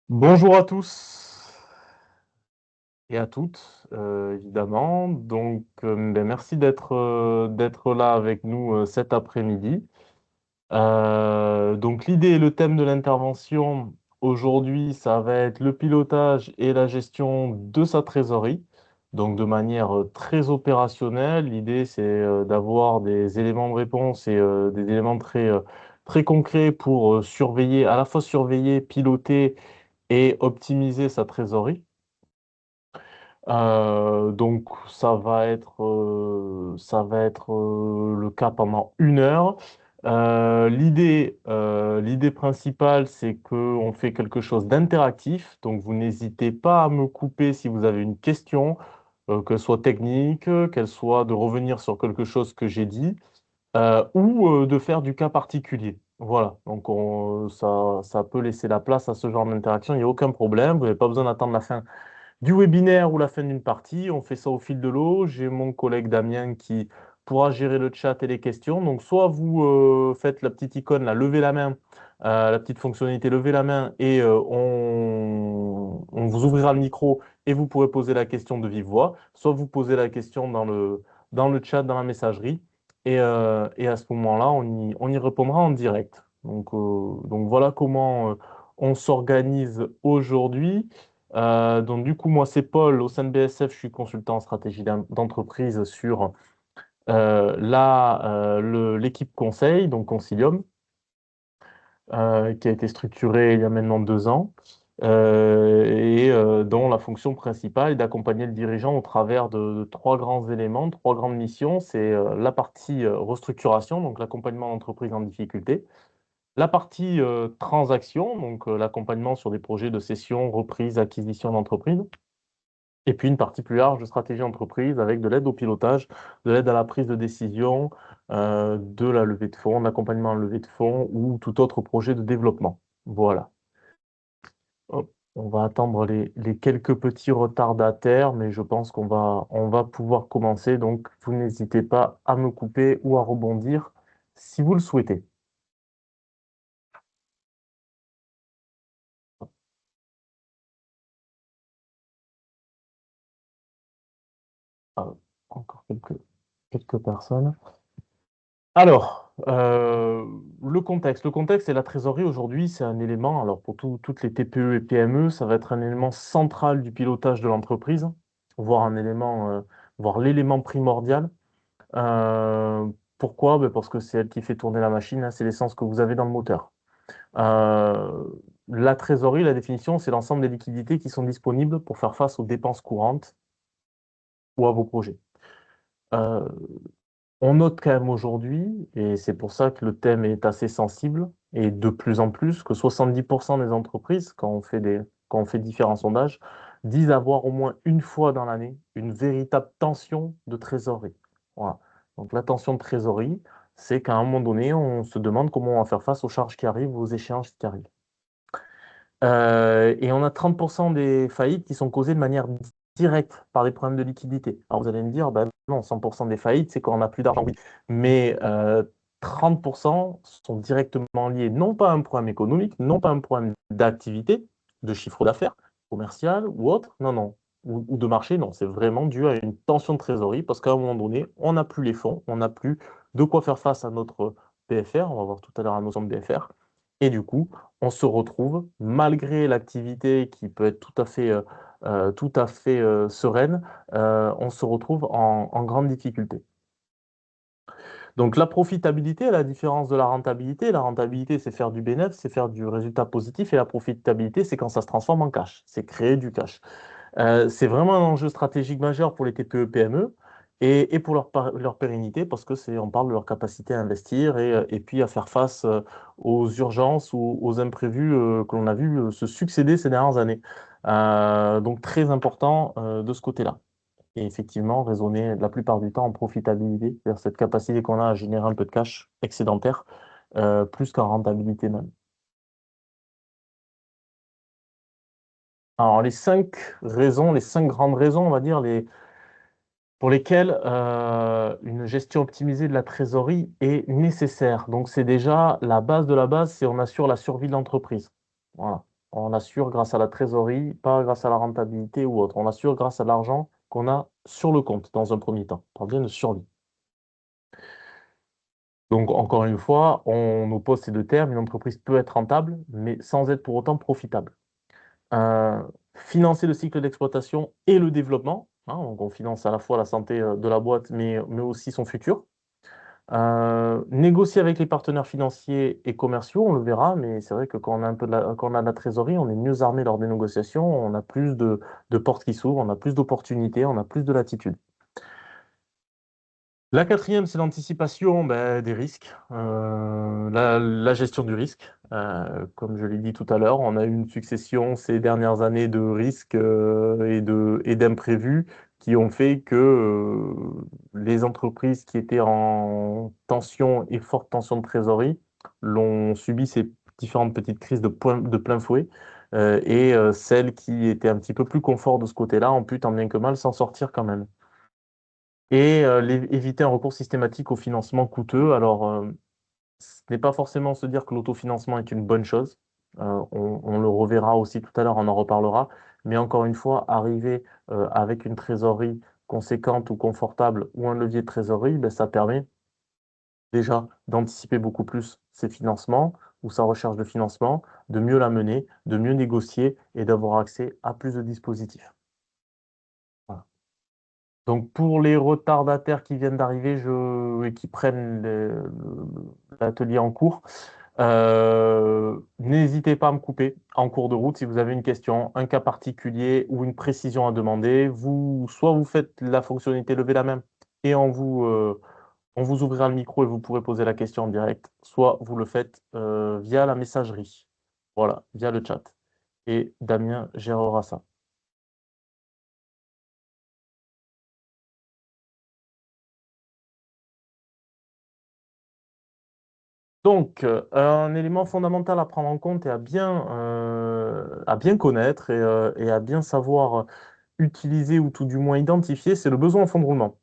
Bonjour à tous et à toutes, évidemment. Merci d'être là avec nous cet après-midi. L'idée et le thème de l'intervention aujourd'hui, ça va être le pilotage et la gestion de sa trésorerie. Donc, de manière très opérationnelle, l'idée, c'est d'avoir des éléments de réponse et des éléments très concrets pour surveiller, à la fois surveiller, piloter et optimiser sa trésorerie. Ça va être le cas pendant 1 heure. L'idée principale, c'est qu'on fait quelque chose d'interactif. Donc, vous n'hésitez pas à me couper si vous avez une question, qu'elle soit technique, qu'elle soit de revenir sur quelque chose que j'ai dit, ou de faire du cas particulier. Voilà. Ça peut laisser la place à ce genre d'interaction. Il n'y a aucun problème. Vous n'avez pas besoin d'attendre la fin du webinaire ou la fin d'une partie. On fait ça au fil de l'eau. J'ai mon collègue Damien qui pourra gérer le chat et les questions. Donc, soit vous faites la petite icône, là, levez la main, la petite fonctionnalité levez la main et on vous ouvrira le micro et vous pourrez poser la question de vive voix. Soit vous posez la question dans le chat, dans la messagerie. Et à ce moment-là, on y répondra en direct. Donc voilà comment on s'organise aujourd'hui. Du coup, moi, c'est Paul. Au sein de BSF, je suis consultant en stratégie d'entreprise sur l'équipe conseil, donc Consilium, qui a été structurée il y a maintenant 2 ans, et dont la fonction principale est d'accompagner le dirigeant au travers de trois grands éléments, trois grandes missions. C'est la partie restructuration, donc l'accompagnement d'entreprises en difficulté, la partie transaction, donc l'accompagnement sur des projets de cession, reprise, acquisition d'entreprise. Et puis une partie plus large de stratégie entreprise avec de l'aide au pilotage, de l'aide à la prise de décision, de la levée de fonds, d'accompagnement à la levée de fonds ou tout autre projet de développement. Voilà. Hop. On va attendre les quelques petits retardataires, mais je pense qu'on va pouvoir commencer. Donc, vous n'hésitez pas à me couper ou à rebondir si vous le souhaitez. Ah, encore quelques personnes. Alors, le contexte. Le contexte et la trésorerie aujourd'hui, c'est un élément, alors pour toutes les TPE et PME, ça va être un élément central du pilotage de l'entreprise, voire voire l'élément primordial. Euh, Pourquoi? Ben parce que c'est elle qui fait tourner la machine, hein, c'est l'essence que vous avez dans le moteur. Euh, la trésorerie, la définition, c'est l'ensemble des liquidités qui sont disponibles pour faire face aux dépenses courantes ou à vos projets. Euh, On note quand même aujourd'hui, et c'est pour ça que le thème est assez sensible, et de plus en plus, que 70% des entreprises, quand on fait différents sondages, disent avoir au moins une fois dans l'année une véritable tension de trésorerie. Voilà. Donc la tension de trésorerie, c'est qu'à un moment donné, on se demande comment on va faire face aux charges qui arrivent, aux échéances qui arrivent. Et on a 30% des faillites qui sont causées de manière directe par des problèmes de liquidité. Alors vous allez me dire, ben non, 100% des faillites, c'est quand on n'a plus d'argent. Oui, mais 30% sont directement liés non pas à un problème économique, non pas à un problème d'activité, de chiffre d'affaires, commercial ou autre, non, non, ou de marché, non, c'est vraiment dû à une tension de trésorerie parce qu'à un moment donné, on n'a plus les fonds, on n'a plus de quoi faire face à notre BFR, on va voir tout à l'heure la notion de BFR, et du coup, on se retrouve, malgré l'activité qui peut être tout à fait sereine, on se retrouve en grande difficulté. Donc la profitabilité, à la différence de la rentabilité, c'est faire du bénéfice, c'est faire du résultat positif, et la profitabilité, c'est quand ça se transforme en cash, c'est créer du cash. C'est vraiment un enjeu stratégique majeur pour les TPE-PME et pour leur pérennité, parce que on parle de leur capacité à investir et puis à faire face aux urgences ou aux imprévus que l'on a vu se succéder ces dernières années. Donc très important de ce côté-là. Et effectivement, raisonner la plupart du temps en profitabilité, c'est-à-dire cette capacité qu'on a à générer un peu de cash excédentaire, plus qu'en rentabilité même. Alors les cinq grandes raisons, on va dire, pour lesquelles une gestion optimisée de la trésorerie est nécessaire. Donc c'est déjà la base de la base, c'est on assure la survie de l'entreprise. Voilà. On assure grâce à la trésorerie, pas grâce à la rentabilité ou autre. On assure grâce à l'argent qu'on a sur le compte dans un premier temps. On parle bien de survie. Donc, encore une fois, on oppose ces deux termes. Une entreprise peut être rentable, mais sans être pour autant profitable. Euh, Financer le cycle d'exploitation et le développement, hein, donc on finance à la fois la santé de la boîte, mais aussi son futur. Négocier avec les partenaires financiers et commerciaux, on le verra, mais c'est vrai que quand on a un peu quand on a de la trésorerie, on est mieux armé lors des négociations, on a plus de portes qui s'ouvrent, on a plus d'opportunités, on a plus de latitude. La quatrième, c'est l'anticipation ben, des risques, la gestion du risque. Comme je l'ai dit tout à l'heure, on a eu une succession ces dernières années de risques et d'imprévus qui ont fait que les entreprises qui étaient en tension et forte tension de trésorerie l'ont subi ces différentes petites crises de plein fouet. Celles qui étaient un petit peu plus confort de ce côté-là ont pu tant bien que mal s'en sortir quand même éviter un recours systématique au financement coûteux. Alors, ce n'est pas forcément se dire que l'autofinancement est une bonne chose. On le reverra aussi tout à l'heure, on en reparlera. Mais encore une fois, arriver avec une trésorerie conséquente ou confortable ou un levier de trésorerie, ben, ça permet déjà d'anticiper beaucoup plus ses financements ou sa recherche de financement, de mieux la mener, de mieux négocier et d'avoir accès à plus de dispositifs. Voilà. Donc pour les retardataires qui viennent d'arriver et qui prennent l'atelier en cours, n'hésitez pas à me couper en cours de route si vous avez une question, un cas particulier ou une précision à demander. Soit vous faites la fonctionnalité lever la main et on vous ouvrira le micro et vous pourrez poser la question en direct, soit vous le faites via la messagerie, voilà, via le chat. Et Damien gérera ça. Donc, un élément fondamental à prendre en compte et à bien connaître et à bien savoir utiliser ou tout du moins identifier, c'est le besoin en fonds de roulement.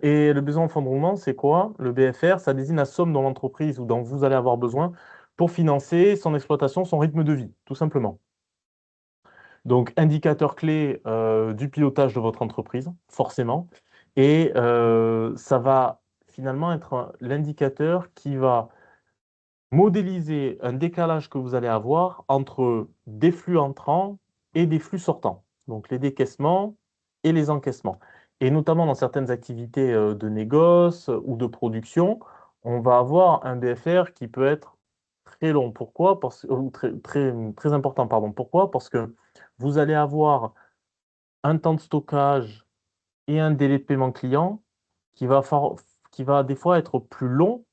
Et le besoin en fonds de roulement, c'est quoi? Le BFR, ça désigne la somme dont l'entreprise ou dont vous allez avoir besoin pour financer son exploitation, son rythme de vie, tout simplement. Donc, indicateur clé du pilotage de votre entreprise, forcément. Et ça va finalement être l'indicateur qui va modéliser un décalage que vous allez avoir entre des flux entrants et des flux sortants, donc les décaissements et les encaissements. Et notamment dans certaines activités de négoce ou de production, on va avoir un BFR qui peut être très long. Pourquoi? Ou très important, pardon. Pourquoi? Parce que vous allez avoir un temps de stockage et un délai de paiement client qui va des fois être plus long,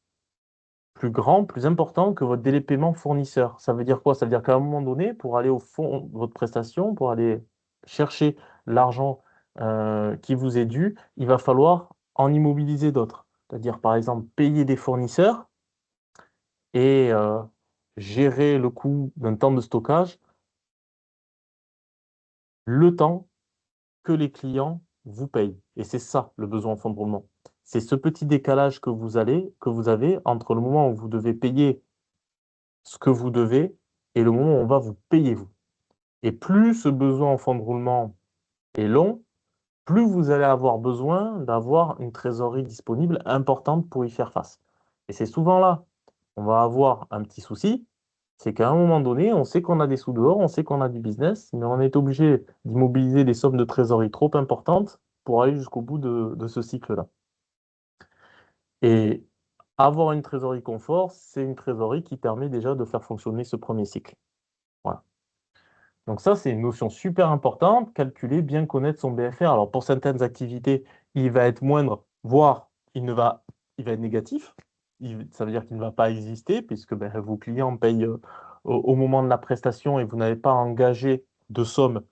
plus grand, plus important que votre délai de paiement fournisseur. Ça veut dire quoi? Ça veut dire qu'à un moment donné, pour aller au fond de votre prestation, pour aller chercher l'argent qui vous est dû, il va falloir en immobiliser d'autres. C'est-à-dire, par exemple, payer des fournisseurs et gérer le coût d'un temps de stockage, le temps que les clients vous payent. Et c'est ça le besoin en fonds de roulement. C'est ce petit décalage que vous avez entre le moment où vous devez payer ce que vous devez et le moment où on va vous payer vous. Et plus ce besoin en fonds de roulement est long, plus vous allez avoir besoin d'avoir une trésorerie disponible importante pour y faire face. Et c'est souvent là qu'on va avoir un petit souci, c'est qu'à un moment donné, on sait qu'on a des sous dehors, on sait qu'on a du business, mais on est obligé d'immobiliser des sommes de trésorerie trop importantes pour aller jusqu'au bout de ce cycle-là. Et avoir une trésorerie confort, c'est une trésorerie qui permet déjà de faire fonctionner ce premier cycle. Voilà. Donc ça, c'est une notion super importante, calculer, bien connaître son BFR. Alors pour certaines activités, il va être moindre, voire il va être négatif. Ça veut dire qu'il ne va pas exister puisque ben, vos clients payent au moment de la prestation et vous n'avez pas engagé de somme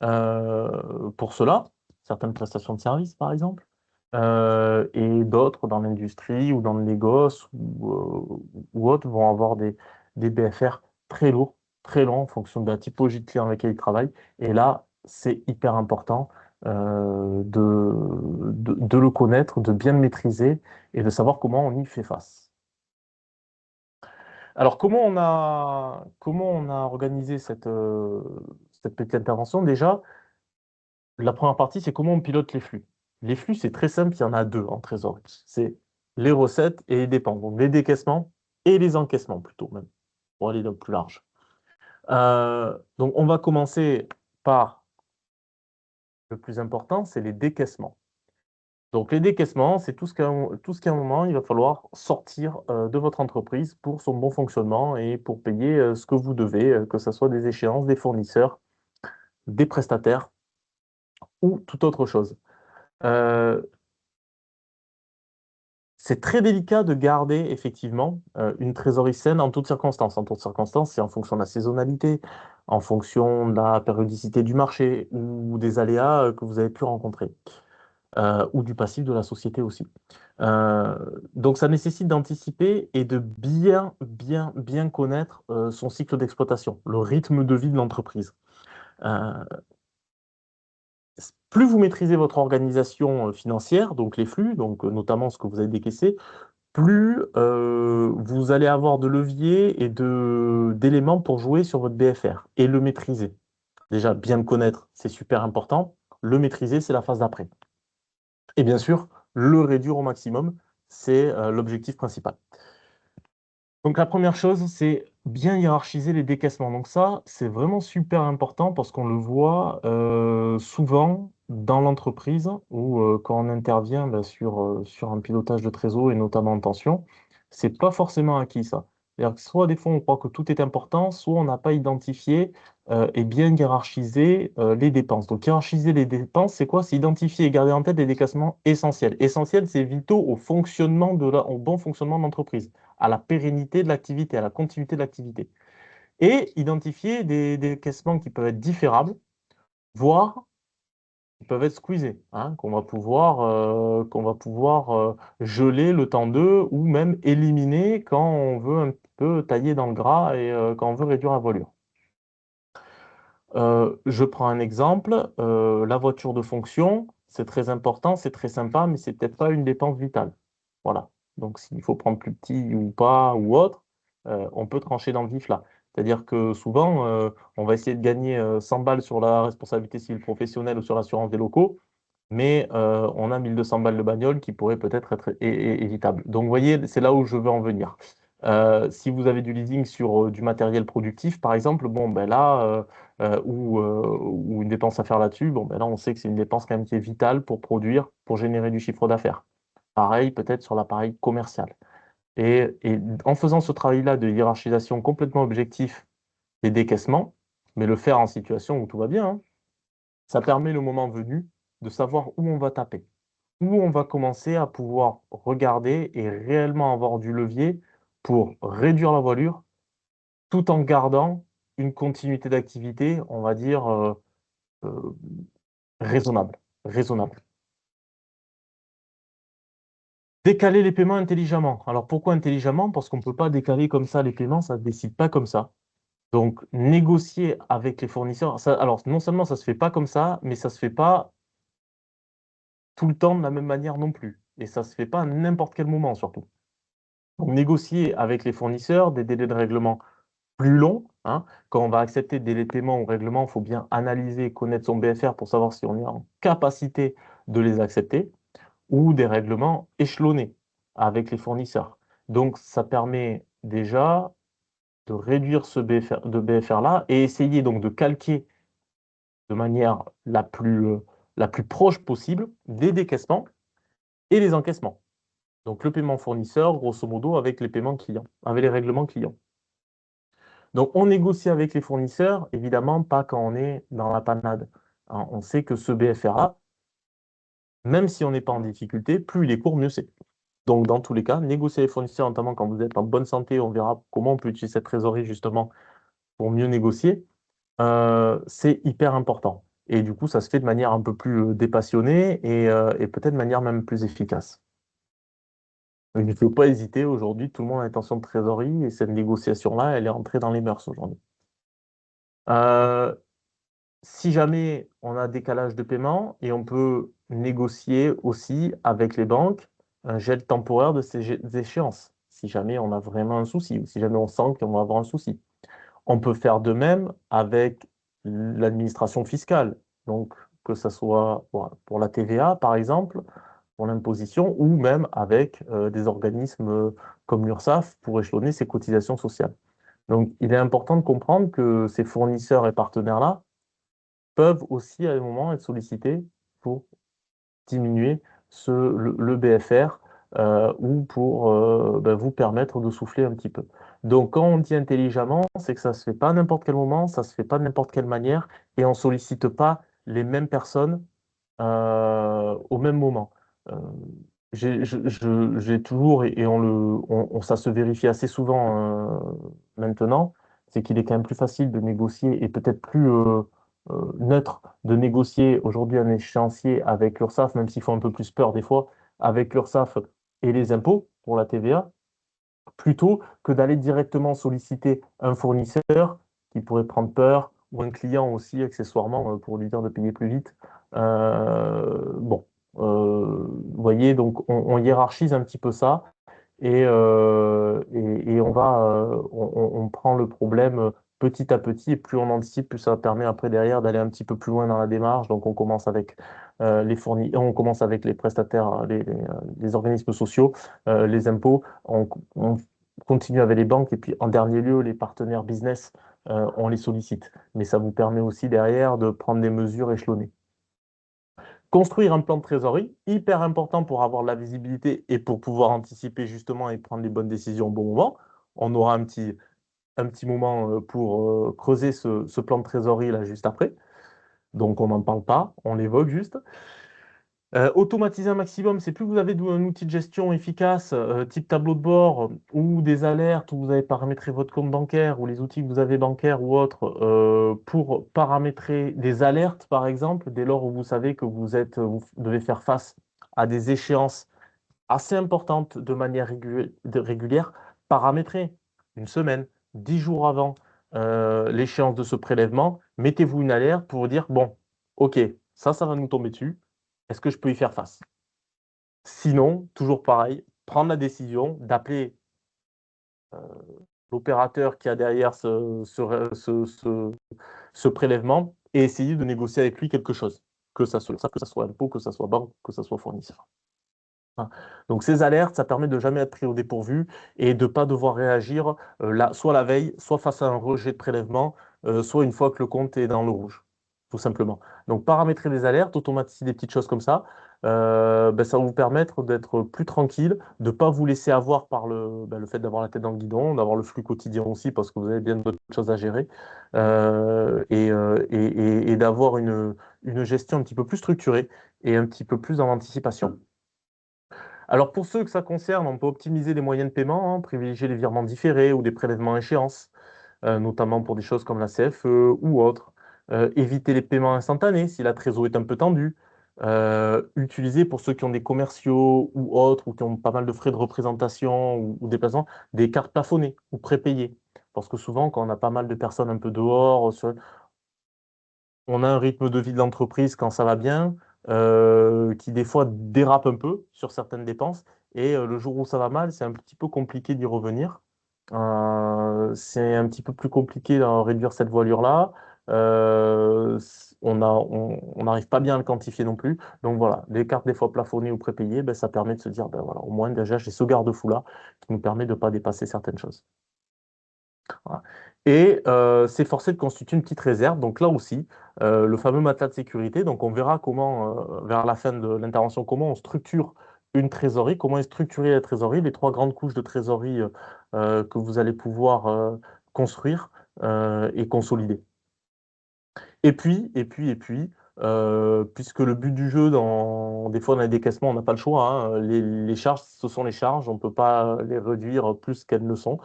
pour cela. Certaines prestations de services, par exemple. Et d'autres dans l'industrie ou dans le négoce ou autres vont avoir des BFR très lourds, très longs en fonction de la typologie de client avec lequel ils travaillent. Et là, c'est hyper important de le connaître, de bien le maîtriser et de savoir comment on y fait face. Alors, comment on a organisé cette petite intervention? Déjà, la première partie, c'est comment on pilote les flux. Les flux, c'est très simple, il y en a deux en trésorerie. C'est les recettes et les dépenses. Donc, les décaissements et les encaissements, plutôt même, pour aller dans le plus large. Donc, on va commencer par le plus important, c'est les décaissements. Donc, les décaissements, c'est tout ce qu'à un moment, il va falloir sortir de votre entreprise pour son bon fonctionnement et pour payer ce que vous devez, que ce soit des échéances, des fournisseurs, des prestataires ou toute autre chose. Euh, c'est très délicat de garder effectivement une trésorerie saine en toutes circonstances. En toutes circonstances, c'est en fonction de la saisonnalité, en fonction de la périodicité du marché ou des aléas que vous avez pu rencontrer, ou du passif de la société aussi. Euh, donc ça nécessite d'anticiper et de bien connaître son cycle d'exploitation, le rythme de vie de l'entreprise. Euh, plus vous maîtrisez votre organisation financière, donc les flux, donc notamment ce que vous avez décaissé, plus vous allez avoir de leviers et d'éléments pour jouer sur votre BFR et le maîtriser. Déjà, bien le connaître, c'est super important. Le maîtriser, c'est la phase d'après. Et bien sûr, le réduire au maximum, c'est l'objectif principal. Donc la première chose, c'est bien hiérarchiser les décaissements. Donc ça, c'est vraiment super important parce qu'on le voit souvent dans l'entreprise ou quand on intervient sur un pilotage de trésor et notamment en tension, c'est pas forcément acquis ça. C'est-à-dire que soit des fois on croit que tout est important, soit on n'a pas identifié et bien hiérarchisé les dépenses. Donc hiérarchiser les dépenses, c'est quoi? C'est identifier et garder en tête les décaissements essentiels. Essentiels, c'est vitaux au fonctionnement au bon fonctionnement de l'entreprise, à la pérennité de l'activité, à la continuité de l'activité. Et identifier des décaissements qui peuvent être différables, voire qui peuvent être squeezés, hein, qu'on va pouvoir geler le temps d'eux ou même éliminer quand on veut un peu tailler dans le gras et quand on veut réduire la voilure. Je prends un exemple, la voiture de fonction, c'est très important, c'est très sympa, mais c'est peut-être pas une dépense vitale. Voilà. Donc s'il faut prendre plus petit ou pas ou autre, on peut trancher dans le vif là. C'est-à-dire que souvent, on va essayer de gagner 100 balles sur la responsabilité civile professionnelle ou sur l'assurance des locaux, mais on a 1200 balles de bagnole qui pourraient peut-être être évitables. Donc, vous voyez, c'est là où je veux en venir. Si vous avez du leasing sur du matériel productif, par exemple, bon, ben là, ou une dépense à faire là-dessus, bon, ben là, on sait que c'est une dépense quand même qui est vitale pour produire, pour générer du chiffre d'affaires. Pareil, peut-être sur l'appareil commercial. Et en faisant ce travail-là de hiérarchisation complètement objectif des décaissements, mais le faire en situation où tout va bien, hein, ça permet le moment venu de savoir où on va taper, où on va commencer à pouvoir regarder et réellement avoir du levier pour réduire la voilure tout en gardant une continuité d'activité, on va dire, euh, raisonnable. Raisonnable. Décaler les paiements intelligemment. Alors pourquoi intelligemment? Parce qu'on ne peut pas décaler comme ça les paiements, ça ne se décide pas comme ça. Donc négocier avec les fournisseurs, alors non seulement ça ne se fait pas comme ça, mais ça ne se fait pas tout le temps de la même manière non plus. Et ça ne se fait pas à n'importe quel moment surtout. Donc négocier avec les fournisseurs des délais de règlement plus longs, hein. Quand on va accepter des délais de paiement ou règlement, il faut bien analyser, connaître son BFR pour savoir si on est en capacité de les accepter, ou des règlements échelonnés avec les fournisseurs. Donc ça permet déjà de réduire ce BFR-là et essayer donc de calquer de manière la plus proche possible des décaissements et les encaissements. Donc le paiement fournisseur, grosso modo, avec les paiements clients, avec les règlements clients. Donc on négocie avec les fournisseurs, évidemment pas quand on est dans la panade, hein. On sait que ce BFRA, même si on n'est pas en difficulté, plus il est court, mieux c'est. Donc dans tous les cas, négocier avec les fournisseurs, notamment quand vous êtes en bonne santé, on verra comment on peut utiliser cette trésorerie justement pour mieux négocier, c'est hyper important. Et du coup, ça se fait de manière un peu plus dépassionnée et peut-être de manière même plus efficace. Il ne faut pas hésiter aujourd'hui, tout le monde a l'intention de trésorerie et cette négociation-là, elle est entrée dans les mœurs aujourd'hui. Euh, Si jamais on a décalage de paiement et on peut négocier aussi avec les banques un gel temporaire de ces échéances. si jamais on a vraiment un souci ou si jamais on sent qu'on va avoir un souci. On peut faire de même avec l'administration fiscale. Donc, que ce soit pour la TVA, par exemple, pour l'imposition, ou même avec des organismes comme l'URSSAF pour échelonner ses cotisations sociales. Donc, il est important de comprendre que ces fournisseurs et partenaires-là peuvent aussi, à un moment, être sollicités pour diminuer le BFR ou pour vous permettre de souffler un petit peu. Donc, quand on dit intelligemment, c'est que ça ne se fait pas à n'importe quel moment, ça ne se fait pas de n'importe quelle manière et on ne sollicite pas les mêmes personnes au même moment. Euh, j'ai toujours, et ça se vérifie assez souvent maintenant, c'est qu'il est quand même plus facile de négocier et peut-être plus neutre de négocier aujourd'hui un échéancier avec l'URSSAF, même s'il faut un peu plus peur des fois, avec l'URSSAF et les impôts pour la TVA, plutôt que d'aller directement solliciter un fournisseur qui pourrait prendre peur ou un client aussi, accessoirement, pour lui dire de payer plus vite. Bon, vous voyez, donc on hiérarchise un petit peu ça et on prend le problème petit à petit et plus on anticipe, plus ça permet après derrière d'aller un petit peu plus loin dans la démarche. Donc on commence avec on commence avec les prestataires, les organismes sociaux, les impôts, on continue avec les banques et puis en dernier lieu les partenaires business, on les sollicite. Mais ça vous permet aussi derrière de prendre des mesures échelonnées. Construire un plan de trésorerie, hyper important pour avoir de la visibilité et pour pouvoir anticiper justement et prendre les bonnes décisions au bon moment. On aura un petit moment pour creuser ce plan de trésorerie là juste après. Donc on n'en parle pas, on l'évoque juste. Automatiser un maximum, c'est plus vous avez un outil de gestion efficace, type tableau de bord ou des alertes où vous avez paramétré votre compte bancaire ou les outils que vous avez bancaires ou autres pour paramétrer des alertes, par exemple, dès lors où vous savez que vous devez faire face à des échéances assez importantes de manière régulière, paramétrer une semaine, 10 jours avant l'échéance de ce prélèvement, mettez-vous une alerte pour vous dire, bon, ok, ça va nous tomber dessus. Est-ce que je peux y faire face? Sinon, toujours pareil, prendre la décision d'appeler euh, l'opérateur qui a derrière ce prélèvement et essayer de négocier avec lui quelque chose, que ça soit impôt, que ça soit banque, que ça soit fournisseur. Hein. Donc ces alertes, ça permet de jamais être pris au dépourvu et de ne pas devoir réagir soit la veille, soit face à un rejet de prélèvement, soit une fois que le compte est dans le rouge, tout simplement. Donc paramétrer des alertes, automatiser des petites choses comme ça, ça va vous permettre d'être plus tranquille, de ne pas vous laisser avoir par le fait d'avoir la tête dans le guidon, d'avoir le flux quotidien aussi parce que vous avez bien d'autres choses à gérer et d'avoir une gestion un petit peu plus structurée et un petit peu plus dans l'anticipation. Alors pour ceux que ça concerne, on peut optimiser les moyens de paiement, hein, privilégier les virements différés ou des prélèvements à échéance, notamment pour des choses comme la CFE ou autres. Éviter les paiements instantanés si la trésorerie est un peu tendue. Utiliser pour ceux qui ont des commerciaux ou autres ou qui ont pas mal de frais de représentation ou déplacement, des cartes plafonnées ou prépayées. Parce que souvent, quand on a pas mal de personnes un peu dehors, on a un rythme de vie de l'entreprise quand ça va bien, qui des fois dérape un peu sur certaines dépenses. Et le jour où ça va mal, c'est un petit peu compliqué d'y revenir. C'est un petit peu plus compliqué de réduire cette voilure-là. On n'arrive pas bien à le quantifier non plus. Donc voilà, les cartes des fois plafonnées ou prépayées, ça permet de se dire, voilà, au moins déjà j'ai ce garde-fou-là qui nous permet de ne pas dépasser certaines choses. Voilà. Et s'efforcer de constituer une petite réserve. Donc là aussi, le fameux matelas de sécurité. Donc on verra comment, vers la fin de l'intervention, comment on structure une trésorerie, comment est structurée la trésorerie, les trois grandes couches de trésorerie que vous allez pouvoir construire et consolider. Puisque le but du jeu, des fois on a des décaissements, on n'a pas le choix. Hein. Les charges, ce sont les charges, on ne peut pas les réduire plus qu'elles ne sont.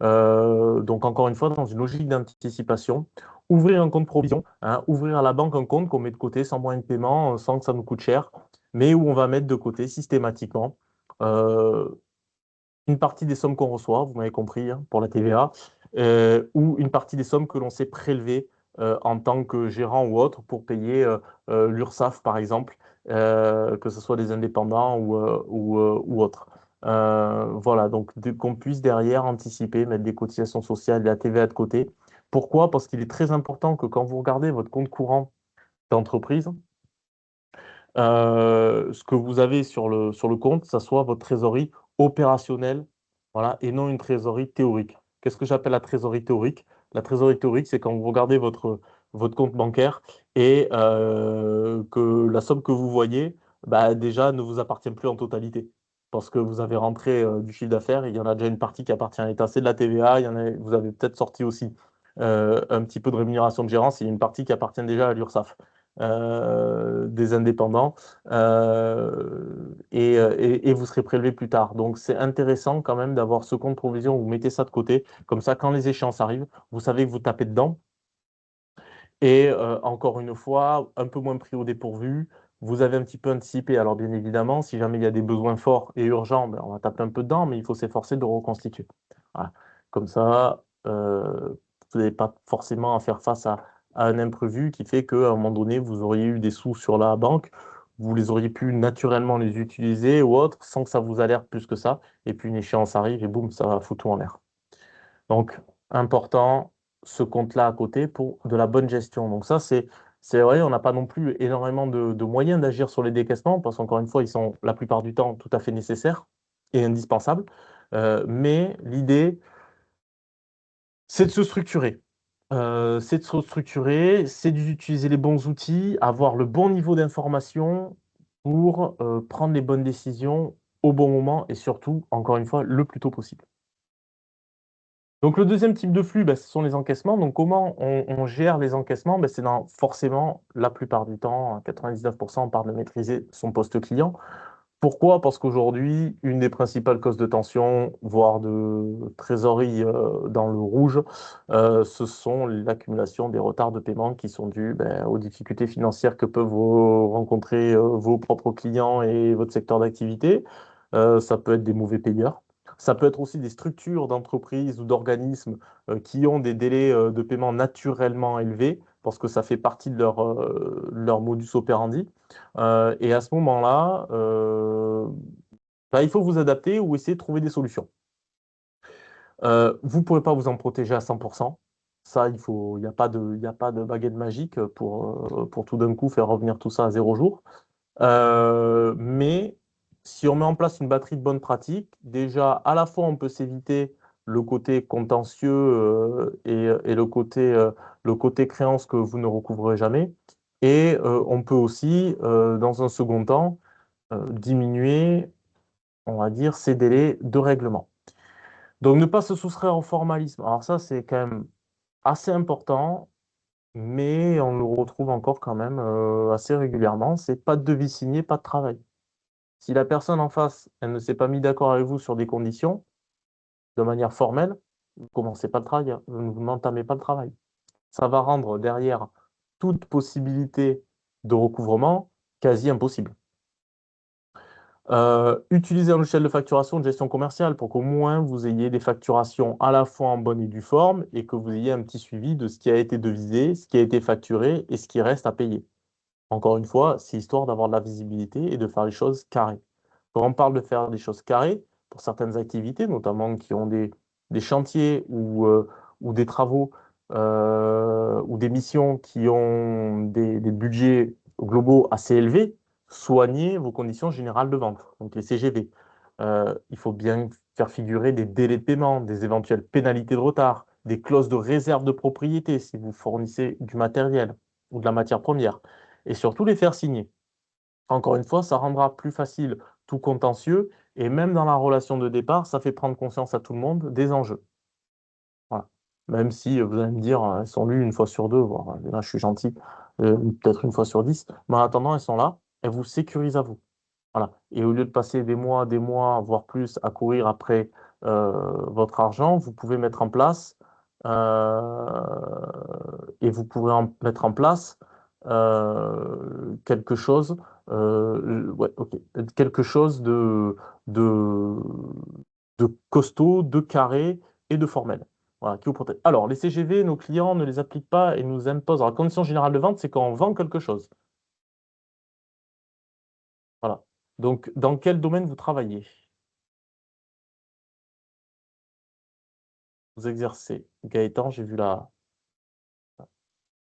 Donc, encore une fois, dans une logique d'anticipation, ouvrir un compte provision, hein, ouvrir à la banque un compte qu'on met de côté sans moyen de paiement, sans que ça nous coûte cher, mais où on va mettre de côté systématiquement euh, une partie des sommes qu'on reçoit, vous m'avez compris, hein, pour la TVA, ou une partie des sommes que l'on sait prélever en tant que gérant ou autre pour payer l'URSSAF, par exemple, que ce soit des indépendants ou autres. Voilà, donc qu'on puisse derrière anticiper, mettre des cotisations sociales, de la TVA de côté. Pourquoi? Parce qu'il est très important que quand vous regardez votre compte courant d'entreprise, ce que vous avez sur le compte, ça soit votre trésorerie opérationnelle, voilà, et non une trésorerie théorique. Qu'est-ce que j'appelle la trésorerie théorique? La trésorerie théorique, c'est quand vous regardez votre compte bancaire et que la somme que vous voyez, bah, déjà, ne vous appartient plus en totalité. Parce que vous avez rentré du chiffre d'affaires, il y en a déjà une partie qui appartient à l'État, c'est de la TVA, vous avez peut-être sorti aussi un petit peu de rémunération de gérance, il y a une partie qui appartient déjà à l'URSSAF, des indépendants, et vous serez prélevé plus tard. Donc c'est intéressant quand même d'avoir ce compte provision, vous mettez ça de côté, comme ça quand les échéances arrivent, vous savez que vous tapez dedans, et encore une fois, un peu moins pris au dépourvu, vous avez un petit peu anticipé. Alors bien évidemment, si jamais il y a des besoins forts et urgents, ben, on va taper un peu dedans, mais il faut s'efforcer de reconstituer. Voilà. Comme ça, vous n'avez pas forcément à faire face à un imprévu qui fait qu'à un moment donné, vous auriez eu des sous sur la banque, vous les auriez pu naturellement les utiliser ou autre, sans que ça vous alerte plus que ça, et puis une échéance arrive et boum, ça va foutre tout en l'air. Donc, important, ce compte-là à côté pour de la bonne gestion. Donc ça, c'est vrai, on n'a pas non plus énormément de moyens d'agir sur les décaissements, parce qu'encore une fois, ils sont la plupart du temps tout à fait nécessaires et indispensables. Mais l'idée, c'est de se structurer. C'est de se structurer, c'est d'utiliser les bons outils, avoir le bon niveau d'information pour prendre les bonnes décisions au bon moment et surtout, encore une fois, le plus tôt possible. Donc le deuxième type de flux, bah, ce sont les encaissements. Donc comment on gère les encaissements? Bah, c'est forcément, la plupart du temps, à 99%, on parle de maîtriser son poste client. Pourquoi? Parce qu'aujourd'hui, une des principales causes de tension, voire de trésorerie dans le rouge, ce sont l'accumulation des retards de paiement qui sont dus ben, aux difficultés financières que peuvent rencontrer vos propres clients et votre secteur d'activité. Ça peut être des mauvais payeurs. Ça peut être aussi des structures d'entreprises ou d'organismes qui ont des délais de paiement naturellement élevés parce que ça fait partie de leur modus operandi. Et à ce moment-là, bah, il faut vous adapter ou essayer de trouver des solutions. Vous ne pouvez pas vous en protéger à 100%. Ça, il y a pas de baguette magique pour tout d'un coup faire revenir tout ça à 0 jour. Mais si on met en place une batterie de bonnes pratiques, déjà, à la fois, on peut s'éviter le côté contentieux et le côté créance que vous ne recouvrerez jamais. Et on peut aussi, dans un second temps, diminuer, on va dire, ces délais de règlement. Donc, ne pas se soustraire au formalisme. Alors ça, c'est quand même assez important, mais on le retrouve encore quand même assez régulièrement. C'est pas de devis signé, pas de travail. Si la personne en face, elle ne s'est pas mis d'accord avec vous sur des conditions, de manière formelle, vous ne commencez pas le travail, hein. Vous n'entamez pas le travail. Ça va rendre derrière toute possibilité de recouvrement quasi impossible. Utilisez un logiciel de facturation de gestion commerciale pour qu'au moins vous ayez des facturations à la fois en bonne et due forme et que vous ayez un petit suivi de ce qui a été devisé, ce qui a été facturé et ce qui reste à payer. Encore une fois, c'est histoire d'avoir de la visibilité et de faire les choses carrées. Quand on parle de faire des choses carrées, pour certaines activités, notamment qui ont des chantiers ou des travaux ou des missions qui ont des budgets globaux assez élevés, soignez vos conditions générales de vente, donc les CGV. Il faut bien faire figurer des délais de paiement, des éventuelles pénalités de retard, des clauses de réserve de propriété si vous fournissez du matériel ou de la matière première, et surtout les faire signer. Encore une fois, ça rendra plus facile tout contentieux et même dans la relation de départ, ça fait prendre conscience à tout le monde des enjeux. Voilà. Même si vous allez me dire, elles sont lues une fois sur deux, voire, là je suis gentil, peut-être une fois sur 10, mais en attendant, elles sont là, elles vous sécurisent à vous. Voilà. Et au lieu de passer des mois, voire plus, à courir après votre argent, vous pouvez mettre en place et vous pourrez mettre en place quelque chose, ouais, ok, quelque chose de, de costaud, de carré et de formel. Voilà, qui vous protège. Alors, les CGV, nos clients ne les appliquent pas et nous imposent. Alors, la condition générale de vente, c'est quand on vend quelque chose. Voilà. Donc, dans quel domaine vous travaillez? vous exercez. Gaëtan, j'ai vu là,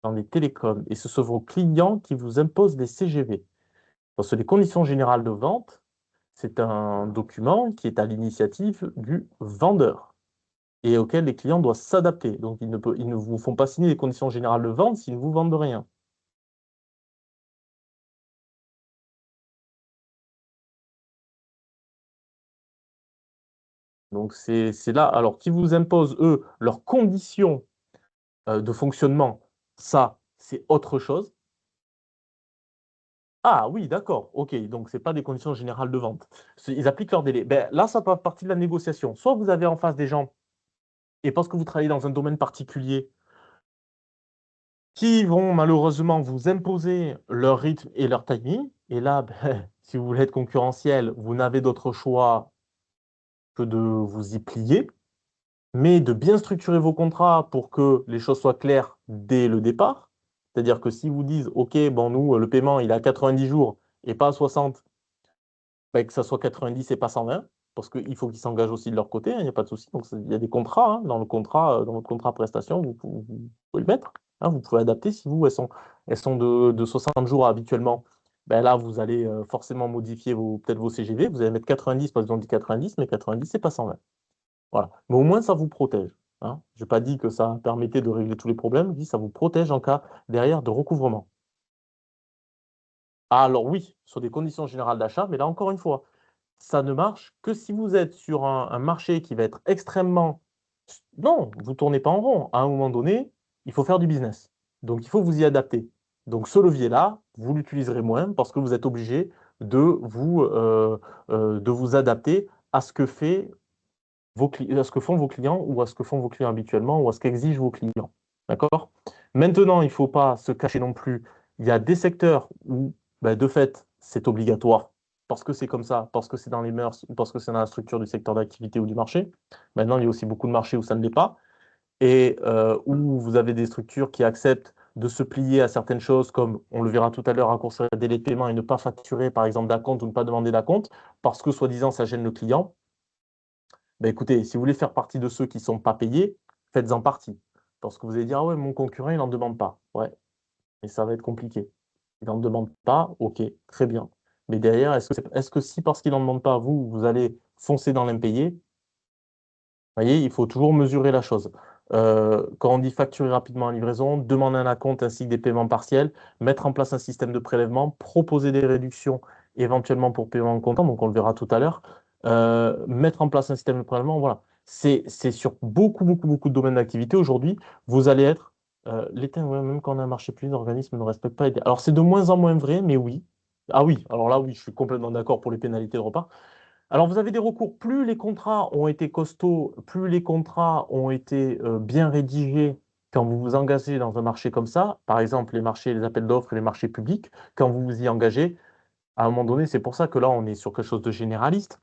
dans les télécoms, et ce sont vos clients qui vous imposent des CGV. Parce que les conditions générales de vente, c'est un document qui est à l'initiative du vendeur et auquel les clients doivent s'adapter. Donc, ils ne vous font pas signer les conditions générales de vente s'ils ne vous vendent rien. Donc, c'est là. Alors, qui vous imposent, eux, leurs conditions de fonctionnement, ça, c'est autre chose. Ah oui, d'accord. OK. Donc, ce n'est pas des conditions générales de vente. Ils appliquent leur délai. Ben, là, ça fait partie de la négociation. Soit vous avez en face des gens, et parce que vous travaillez dans un domaine particulier, qui vont malheureusement vous imposer leur rythme et leur timing. Et là, ben, si vous voulez être concurrentiel, vous n'avez d'autre choix que de vous y plier, mais de bien structurer vos contrats pour que les choses soient claires dès le départ. C'est-à-dire que si vous disent, OK, bon, nous, le paiement, il est à 90 jours et pas à 60, ben, que ça soit 90 et pas 120, parce qu'il faut qu'ils s'engagent aussi de leur côté, hein, il n'y a pas de souci. Donc, il y a des contrats, hein, dans le contrat, dans votre contrat prestation, vous pouvez le mettre, hein, vous pouvez adapter. Si vous, elles sont de 60 jours habituellement, ben là, vous allez forcément modifier peut-être vos CGV. Vous allez mettre 90 parce qu'ils ont dit 90, mais 90, c'est pas 120. Voilà. Mais au moins, ça vous protège. Hein. Je n'ai pas dit que ça permettait de régler tous les problèmes, je dis ça vous protège en cas derrière de recouvrement. Ah, alors oui, sur des conditions générales d'achat, mais là encore une fois, ça ne marche que si vous êtes sur un marché qui va être extrêmement... Non, vous ne tournez pas en rond. À un moment donné, il faut faire du business. Donc, il faut vous y adapter. Donc, ce levier-là, vous l'utiliserez moins parce que vous êtes obligé de vous adapter à ce que à ce que font vos clients ou à ce que font vos clients habituellement ou à ce qu'exigent vos clients. D'accord? Maintenant, il ne faut pas se cacher non plus. Il y a des secteurs où, ben, de fait, c'est obligatoire parce que c'est comme ça, parce que c'est dans les mœurs ou parce que c'est dans la structure du secteur d'activité ou du marché. Maintenant, il y a aussi beaucoup de marchés où ça ne l'est pas et où vous avez des structures qui acceptent de se plier à certaines choses, comme on le verra tout à l'heure, raccourcir les délais de paiement et ne pas facturer, par exemple, d'acompte ou ne pas demander d'acompte, parce que soi-disant, ça gêne le client. Ben écoutez, si vous voulez faire partie de ceux qui ne sont pas payés, faites-en partie. Parce que vous allez dire, ah ouais, mon concurrent, il n'en demande pas. Ouais, mais ça va être compliqué. Il n'en demande pas, ok, très bien. Mais derrière, est-ce que si parce qu'il n'en demande pas, vous allez foncer dans l'impayé? Vous voyez, il faut toujours mesurer la chose. Quand on dit facturer rapidement la livraison, demander un acompte ainsi que des paiements partiels, mettre en place un système de prélèvement, proposer des réductions éventuellement pour paiement en comptant, donc on le verra tout à l'heure, mettre en place un système de prélèvement, voilà. C'est sur beaucoup, beaucoup, beaucoup de domaines d'activité. Aujourd'hui, vous allez être, l'État, ouais, même quand on a un marché public, l'organisme ne respecte pas les délais. Alors c'est de moins en moins vrai, mais oui. Ah oui, alors là, oui, je suis complètement d'accord pour les pénalités de repas. Alors, vous avez des recours. Plus les contrats ont été costauds, plus les contrats ont été bien rédigés quand vous vous engagez dans un marché comme ça, par exemple les marchés, les appels d'offres et les marchés publics, quand vous vous y engagez, à un moment donné, c'est pour ça que là, on est sur quelque chose de généraliste.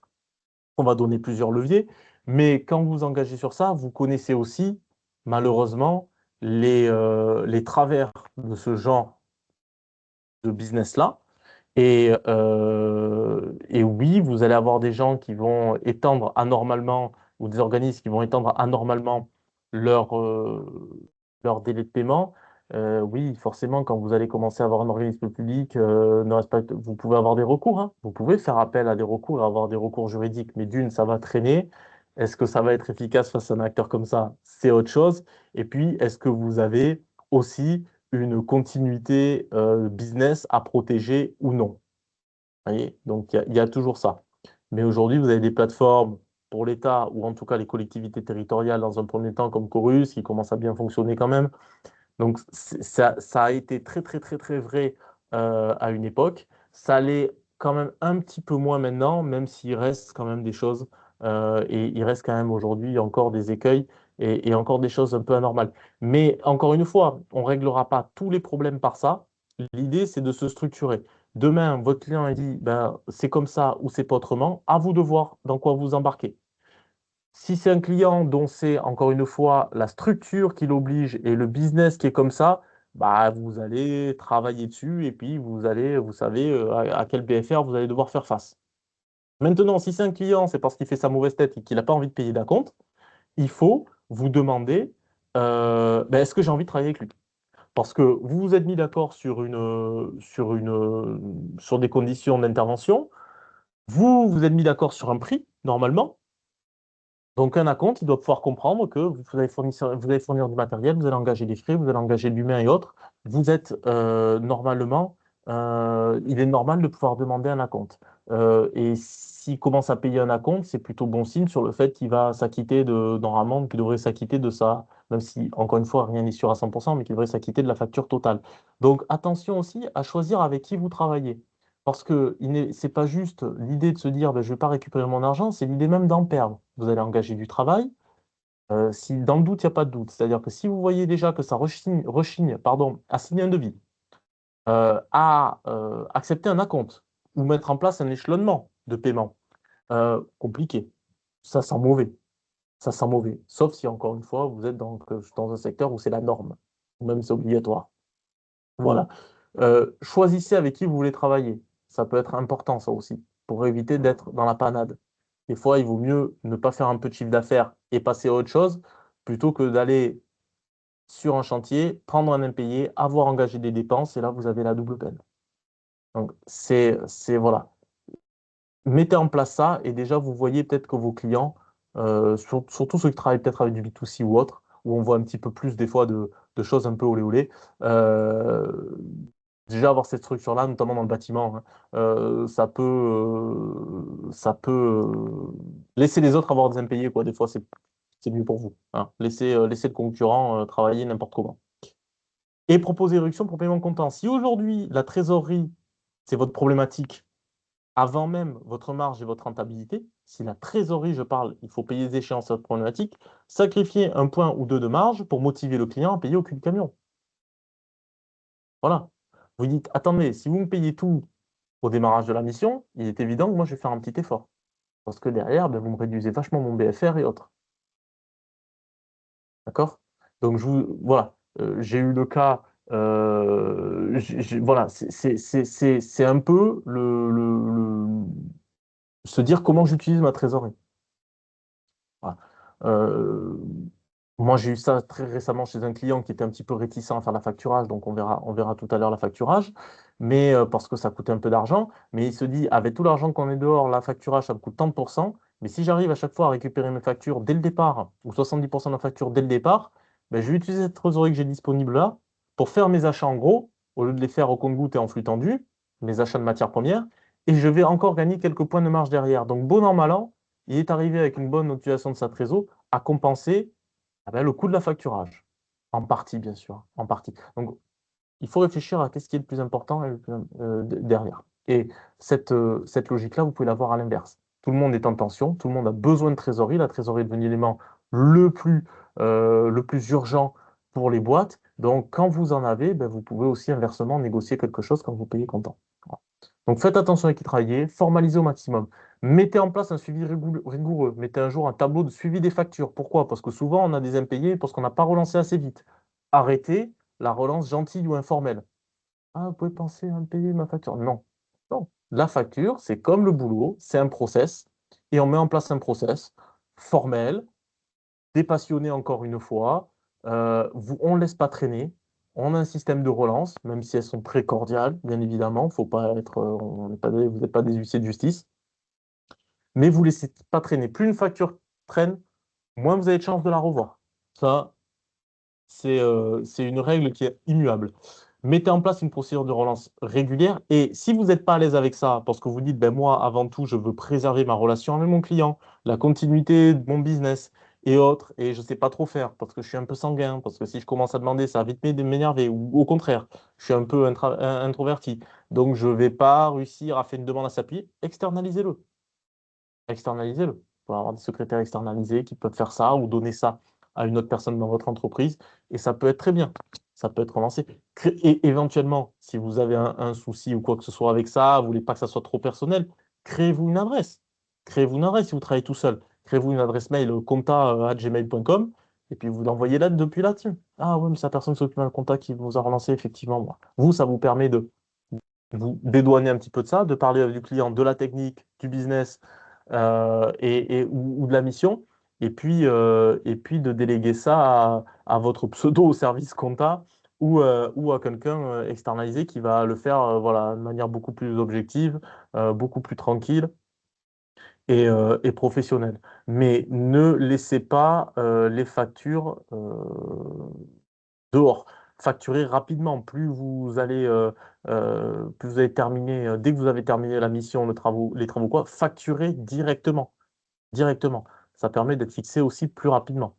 On va donner plusieurs leviers. Mais quand vous vous engagez sur ça, vous connaissez aussi, malheureusement, les travers de ce genre de business-là. Et oui, vous allez avoir des gens qui vont étendre anormalement, ou des organismes qui vont étendre anormalement leur, leur délai de paiement. Oui, forcément, quand vous allez commencer à avoir un organisme public, vous pouvez avoir des recours. Hein. Vous pouvez faire appel à des recours et avoir des recours juridiques, mais d'une, ça va traîner. Est-ce que ça va être efficace face à un acteur comme ça? C'est autre chose. Et puis, est-ce que vous avez aussi une continuité business à protéger ou non. Vous voyez. Donc, il y a toujours ça. Mais aujourd'hui, vous avez des plateformes pour l'État ou en tout cas les collectivités territoriales dans un premier temps comme Chorus qui commencent à bien fonctionner quand même. Donc, ça a été très, très, très, très vrai à une époque. Ça l'est quand même un petit peu moins maintenant, même s'il reste quand même des choses. Et il reste quand même aujourd'hui encore des écueils et encore des choses un peu anormales. Mais encore une fois, on ne réglera pas tous les problèmes par ça. L'idée, c'est de se structurer. Demain, votre client il dit, ben, c'est comme ça ou c'est pas autrement. À vous de voir dans quoi vous embarquez. Si c'est un client dont c'est, encore une fois, la structure qui l'oblige et le business qui est comme ça, bah, vous allez travailler dessus et puis vous savez à quel BFR vous allez devoir faire face. Maintenant, si c'est un client, c'est parce qu'il fait sa mauvaise tête et qu'il n'a pas envie de payer d'acompte, il faut vous demandez ben, est-ce que j'ai envie de travailler avec lui? Parce que vous vous êtes mis d'accord sur des conditions d'intervention, vous vous êtes mis d'accord sur un prix, normalement. Donc, un acompte, il doit pouvoir comprendre que vous allez fournir du matériel, vous allez engager des frais, vous allez engager de l'humain et autres. Vous êtes normalement, il est normal de pouvoir demander un acompte. Et s'il commence à payer un acompte, c'est plutôt bon signe sur le fait qu'il va s'acquitter normalement, qu'il devrait s'acquitter de ça, même si, encore une fois, rien n'est sûr à 100%, mais qu'il devrait s'acquitter de la facture totale. Donc, attention aussi à choisir avec qui vous travaillez. Parce que c'est pas juste l'idée de se dire ben, je ne vais pas récupérer mon argent, c'est l'idée même d'en perdre. Vous allez engager du travail. Si dans le doute, il n'y a pas de doute. C'est-à-dire que si vous voyez déjà que ça rechigne, pardon, à signer un devis, à accepter un acompte ou mettre en place un échelonnement de paiement, compliqué. Ça sent mauvais. Ça sent mauvais. Sauf si, encore une fois, vous êtes dans un secteur où c'est la norme, ou même c'est obligatoire. Voilà. Choisissez avec qui vous voulez travailler. Ça peut être important, ça aussi, pour éviter d'être dans la panade. Des fois, il vaut mieux ne pas faire un peu de chiffre d'affaires et passer à autre chose, plutôt que d'aller sur un chantier, prendre un impayé, avoir engagé des dépenses, et là, vous avez la double peine. Donc, voilà. Mettez en place ça, et déjà, vous voyez peut-être que vos clients, surtout ceux qui travaillent peut-être avec du B2C ou autre, où on voit un petit peu plus des fois de choses un peu olé olé, déjà avoir cette structure-là, notamment dans le bâtiment, hein, ça peut laisser les autres avoir des impayés, quoi. Des fois, c'est mieux pour vous, hein. Laissez le concurrent travailler n'importe comment. Et proposer éruption pour paiement comptant. Si aujourd'hui, la trésorerie, c'est votre problématique, avant même votre marge et votre rentabilité, si la trésorerie, je parle, il faut payer des échéances à votre problématique, sacrifier un point ou deux de marge pour motiver le client à payer au cul de camion. Voilà. Vous dites, attendez, si vous me payez tout au démarrage de la mission, il est évident que moi, je vais faire un petit effort. Parce que derrière, ben, vous me réduisez vachement mon BFR et autres. D'accord? Donc, voilà. J'ai eu le cas. Voilà. C'est un peu se dire comment j'utilise ma trésorerie. Voilà. Euh, Moi, j'ai eu ça très récemment chez un client qui était un petit peu réticent à faire la facturage, donc on verra tout à l'heure la facturage, mais parce que ça coûtait un peu d'argent. Mais il se dit, avec tout l'argent qu'on est dehors, la facturage, ça me coûte tant de pourcents. Mais si j'arrive à chaque fois à récupérer mes factures dès le départ, ou 70% de la facture dès le départ, ben, je vais utiliser cette trésorerie que j'ai disponible là pour faire mes achats en gros, au lieu de les faire au compte-gouttes et en flux tendu, mes achats de matières premières, et je vais encore gagner quelques points de marge derrière. Donc, bon an, mal an, il est arrivé avec une bonne utilisation de sa trésor à compenser le coût de la facturage. En partie, bien sûr, en partie. Donc, il faut réfléchir à qu'est-ce qui est le plus important derrière. Et cette logique-là, vous pouvez l'avoir à l'inverse. Tout le monde est en tension, tout le monde a besoin de trésorerie. La trésorerie est devenu l'élément le plus urgent pour les boîtes. Donc, quand vous en avez, ben, vous pouvez aussi inversement négocier quelque chose quand vous payez comptant. Voilà. Donc, faites attention à qui travailler, formalisez au maximum. Mettez en place un suivi rigoureux. Mettez un jour un tableau de suivi des factures. Pourquoi? Parce que souvent, on a des impayés parce qu'on n'a pas relancé assez vite. Arrêtez la relance gentille ou informelle. Ah, vous pouvez penser à me payer ma facture. Non. Non. La facture, c'est comme le boulot, c'est un process. Et on met en place un process formel, dépassionné encore une fois. On ne laisse pas traîner. On a un système de relance, même si elles sont très cordiales, bien évidemment. Faut pas être, vous n'êtes pas des huissiers de justice. Mais vous ne laissez pas traîner. Plus une facture traîne, moins vous avez de chances de la revoir. Ça, c'est une règle qui est immuable. Mettez en place une procédure de relance régulière et si vous n'êtes pas à l'aise avec ça, parce que vous dites, ben moi, avant tout, je veux préserver ma relation avec mon client, la continuité de mon business et autres, et je ne sais pas trop faire parce que je suis un peu sanguin, parce que si je commence à demander, ça va vite m'énerver, ou au contraire, je suis un peu introverti, donc je ne vais pas réussir à faire une demande à s'appuyer, externalisez-le. Externalisez-le. Vous pouvez avoir des secrétaires externalisés qui peuvent faire ça ou donner ça à une autre personne dans votre entreprise et ça peut être très bien. Ça peut être relancé. Et éventuellement, si vous avez un souci ou quoi que ce soit avec ça, vous voulez pas que ça soit trop personnel, créez-vous une adresse. Créez-vous une adresse si vous travaillez tout seul. Créez-vous une adresse mail compta@gmail.com et puis vous l'envoyez là depuis là-dessus. Ah ouais, mais c'est la personne qui s'occupe d'un compta qui vous a relancé, effectivement. Moi. Vous, ça vous permet de vous dédouaner un petit peu de ça, de parler du client, de la technique, du business ou de la mission. et puis de déléguer ça à votre pseudo service compta ou à quelqu'un externalisé qui va le faire voilà, de manière beaucoup plus objective, beaucoup plus tranquille et professionnelle. Mais ne laissez pas les factures dehors. Facturez rapidement. Plus vous allez terminer, dès que vous avez terminé la mission, les travaux quoi, facturez directement. Directement. Ça permet d'être fixé aussi plus rapidement.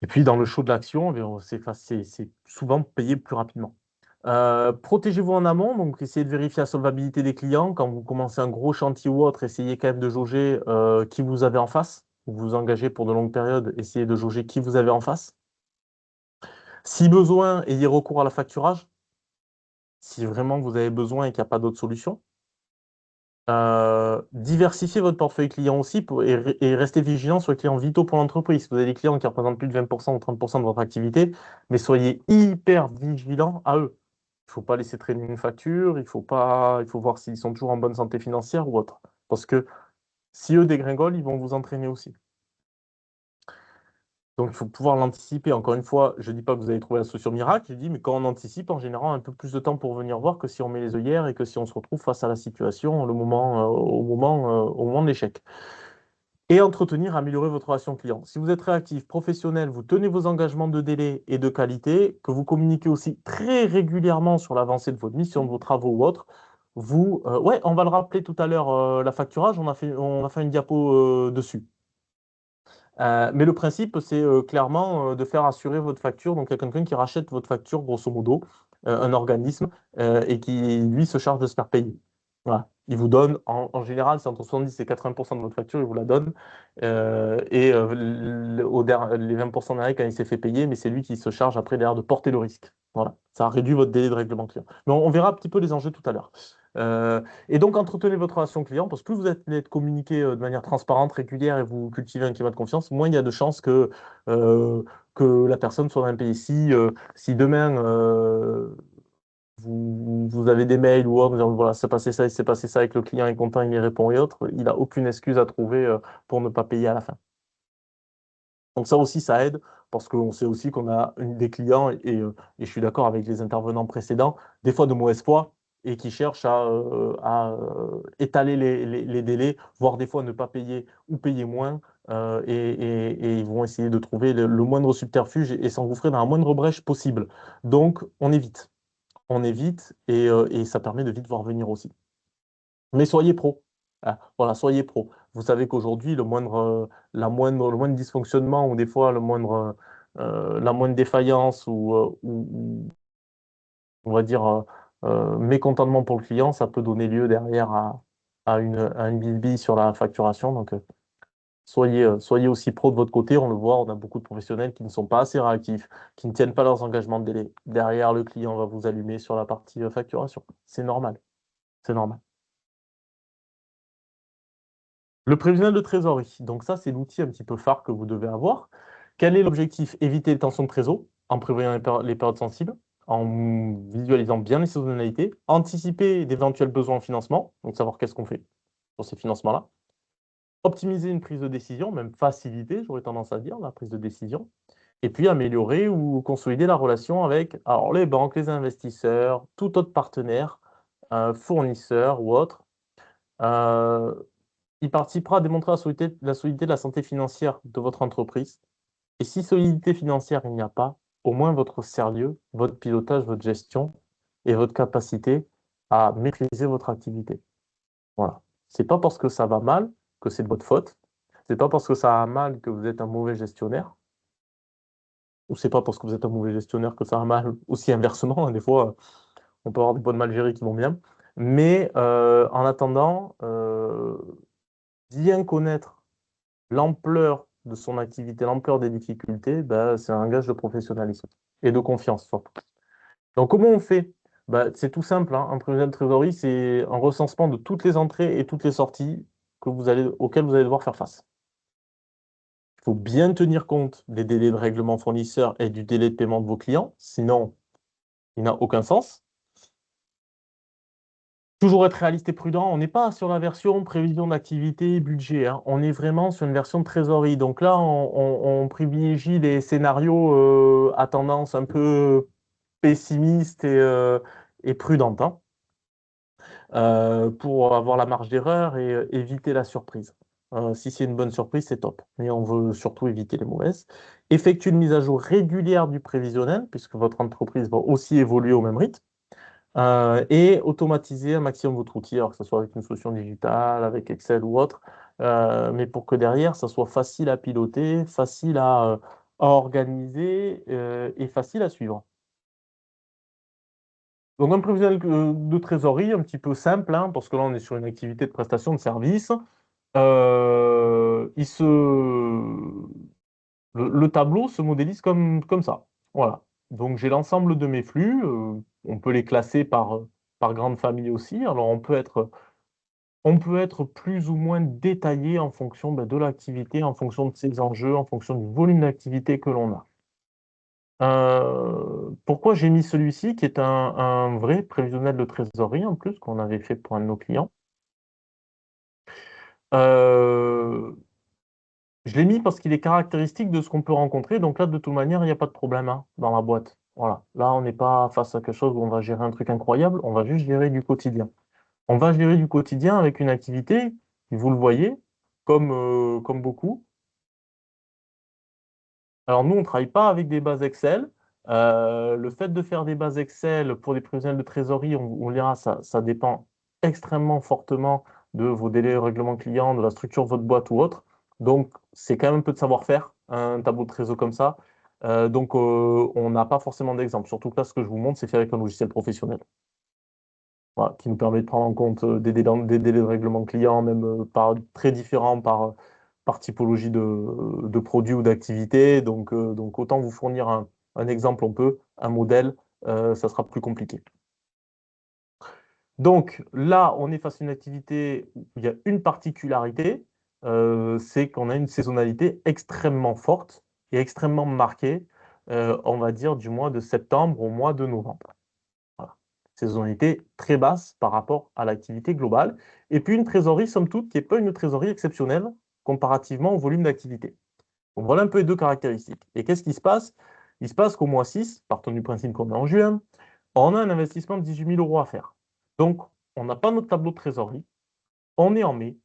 Et puis, dans le show de l'action, eh bien, c'est souvent payé plus rapidement. Protégez-vous en amont, donc essayez de vérifier la solvabilité des clients. Quand vous commencez un gros chantier ou autre, essayez quand même de jauger qui vous avez en face. Vous vous engagez pour de longues périodes, essayez de jauger qui vous avez en face. Si besoin, ayez recours à la facturage, si vraiment vous avez besoin et qu'il n'y a pas d'autre solution. Diversifiez votre portefeuille client aussi et restez vigilant sur les clients vitaux pour l'entreprise. Si vous avez des clients qui représentent plus de 20% ou 30% de votre activité, mais soyez hyper vigilant à eux. Il ne faut pas laisser traîner une facture, il faut voir s'ils sont toujours en bonne santé financière ou autre. Parce que si eux dégringolent, ils vont vous entraîner aussi. Donc, il faut pouvoir l'anticiper. Encore une fois, je ne dis pas que vous allez trouver la solution miracle, je dis, mais quand on anticipe, en général, un peu plus de temps pour venir voir que si on met les œillères et que si on se retrouve face à la situation au moment de l'échec. Et entretenir, améliorer votre relation client. Si vous êtes réactif, professionnel, vous tenez vos engagements de délai et de qualité, que vous communiquez aussi très régulièrement sur l'avancée de votre mission, de vos travaux ou autres, ouais, on va le rappeler tout à l'heure, la facturage, on a fait une diapo dessus. Mais le principe, c'est clairement de faire assurer votre facture. Donc, il y a quelqu'un qui rachète votre facture, grosso modo, un organisme, et qui, lui, se charge de se faire payer. Voilà. Il vous donne, en général, c'est entre 70 et 80% de votre facture, il vous la donne. Les 20% derrière, quand il s'est fait payer, mais c'est lui qui se charge après derrière de porter le risque. Voilà. Ça réduit votre délai de règlement client. Mais on verra un petit peu les enjeux tout à l'heure. Et donc, entretenez votre relation client, parce que plus vous êtes communiqué de manière transparente, régulière, et vous cultivez un climat de confiance, moins il y a de chances que la personne soit dans un pays. Si demain, vous avez des mails ou autre, disant, voilà, c'est passé ça, il s'est passé ça avec le client est content, il y répond et autres, il n'a aucune excuse à trouver pour ne pas payer à la fin. Donc ça aussi, ça aide parce qu'on sait aussi qu'on a des clients, et je suis d'accord avec les intervenants précédents, des fois de mauvaise foi et qui cherchent à étaler les délais, voire des fois ne pas payer ou payer moins, et ils vont essayer de trouver le moindre subterfuge et s'engouffrer dans la moindre brèche possible. Donc on évite et ça permet de vite voir venir aussi. Mais soyez pro. Ah, voilà, soyez pro. Vous savez qu'aujourd'hui, le moindre dysfonctionnement ou des fois la moindre défaillance ou, on va dire mécontentement pour le client, ça peut donner lieu derrière à une bisbille sur la facturation. Donc, soyez aussi pro de votre côté. On le voit, on a beaucoup de professionnels qui ne sont pas assez réactifs, qui ne tiennent pas leurs engagements de délai. Derrière, le client va vous allumer sur la partie facturation. C'est normal. C'est normal. Le prévisionnel de trésorerie. Donc ça, c'est l'outil un petit peu phare que vous devez avoir. Quel est l'objectif? Éviter les tensions de trésor en prévoyant les périodes sensibles, en visualisant bien les saisonnalités, anticiper d'éventuels besoins en financement, donc savoir qu'est-ce qu'on fait pour ces financements-là, optimiser une prise de décision, même faciliter, j'aurais tendance à dire, la prise de décision, et puis améliorer ou consolider la relation avec alors, les banques, les investisseurs, tout autre partenaire, fournisseur ou autre. Euh, Il participera à démontrer la solidité de la santé financière de votre entreprise. Et si solidité financière il n'y a pas, au moins votre sérieux, votre pilotage, votre gestion et votre capacité à maîtriser votre activité. Voilà. C'est pas parce que ça va mal que c'est de votre faute. C'est pas parce que ça va mal que vous êtes un mauvais gestionnaire. Ou c'est pas parce que vous êtes un mauvais gestionnaire que ça va mal. Aussi inversement, hein, des fois, on peut avoir des bonnes malgéries qui vont bien. Mais en attendant, bien connaître l'ampleur de son activité, l'ampleur des difficultés, bah, c'est un gage de professionnalisme et de confiance surtout. Donc comment on fait? Bah, c'est tout simple, hein. Un prévisionnel de trésorerie, c'est un recensement de toutes les entrées et toutes les sorties auxquelles vous allez devoir faire face. Il faut bien tenir compte des délais de règlement fournisseur et du délai de paiement de vos clients, sinon il n'a aucun sens. Toujours être réaliste et prudent. On n'est pas sur la version prévision d'activité, budget, hein. On est vraiment sur une version de trésorerie. Donc là, on privilégie des scénarios à tendance un peu pessimiste et prudente, hein, pour avoir la marge d'erreur et éviter la surprise. Si c'est une bonne surprise, c'est top. Mais on veut surtout éviter les mauvaises. Effectuer une mise à jour régulière du prévisionnel, puisque votre entreprise va aussi évoluer au même rythme. Et automatiser un maximum votre outil, alors que ce soit avec une solution digitale, avec Excel ou autre, mais pour que derrière, ça soit facile à piloter, facile à organiser et facile à suivre. Donc un prévisionnel de trésorerie un petit peu simple, hein, parce que là on est sur une activité de prestation de service. Il se... le tableau se modélise comme ça. Voilà. Donc j'ai l'ensemble de mes flux. On peut les classer par grande famille aussi. Alors on peut être plus ou moins détaillé en fonction de l'activité, en fonction de ses enjeux, en fonction du volume d'activité que l'on a. Pourquoi j'ai mis celui-ci, qui est un vrai prévisionnel de trésorerie en plus, qu'on avait fait pour un de nos clients. Euh, je l'ai mis parce qu'il est caractéristique de ce qu'on peut rencontrer. Donc là, de toute manière, il n'y a pas de problème, hein, dans la boîte. Voilà. Là, on n'est pas face à quelque chose où on va gérer un truc incroyable. On va juste gérer du quotidien. On va gérer du quotidien avec une activité, vous le voyez, comme beaucoup. Alors nous, on ne travaille pas avec des bases Excel. Le fait de faire des bases Excel pour des prévisionnels de trésorerie, on verra, ça dépend extrêmement fortement de vos délais de règlement client, de la structure de votre boîte ou autre. Donc, c'est quand même un peu de savoir-faire, un tableau de trésor comme ça. Donc, on n'a pas forcément d'exemple. Surtout que là, ce que je vous montre, c'est fait avec un logiciel professionnel. Voilà, qui nous permet de prendre en compte des délais de règlement client, même très différents par typologie de produit ou d'activité. Donc, autant vous fournir un exemple, on peut, un modèle, ça sera plus compliqué. Donc là, on est face à une activité où il y a une particularité, c'est qu'on a une saisonnalité extrêmement forte et extrêmement marquée, on va dire du mois de septembre au mois de novembre. Voilà. Saisonnalité très basse par rapport à l'activité globale. Et puis une trésorerie, somme toute, qui n'est pas une trésorerie exceptionnelle comparativement au volume d'activité. Donc voilà un peu les deux caractéristiques. Et qu'est-ce qui se passe? Il se passe qu'au mois 6, partons du principe qu'on est en juin, on a un investissement de 18 000 euros à faire. Donc on n'a pas notre tableau de trésorerie, on est en mai,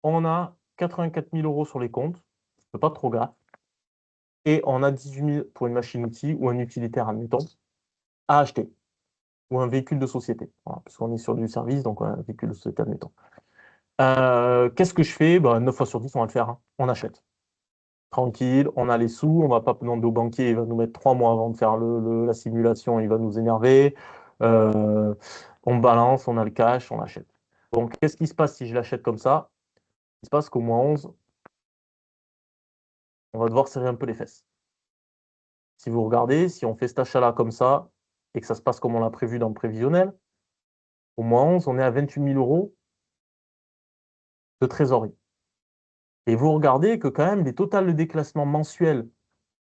on a 84 000 euros sur les comptes, c'est pas trop grave, et on a 18 000 pour une machine-outil ou un utilitaire, admettons, à acheter. Ou un véhicule de société. Voilà, parce qu'on est sur du service, donc un véhicule de société, admettons. Qu'est-ce que je fais? 9 fois sur 10, on va le faire, hein. On achète. Tranquille, on a les sous, on va pas demander au banquier, il va nous mettre 3 mois avant de faire la simulation, il va nous énerver. Euh, on balance, on a le cash, on achète. Donc, qu'est-ce qui se passe si je l'achète comme ça? Il se passe qu'au mois 11, on va devoir serrer un peu les fesses. Si vous regardez, si on fait cet achat-là comme ça, et que ça se passe comme on l'a prévu dans le prévisionnel, au mois 11, on est à 28 000 euros de trésorerie. Et vous regardez que quand même les totales de déclassement mensuels,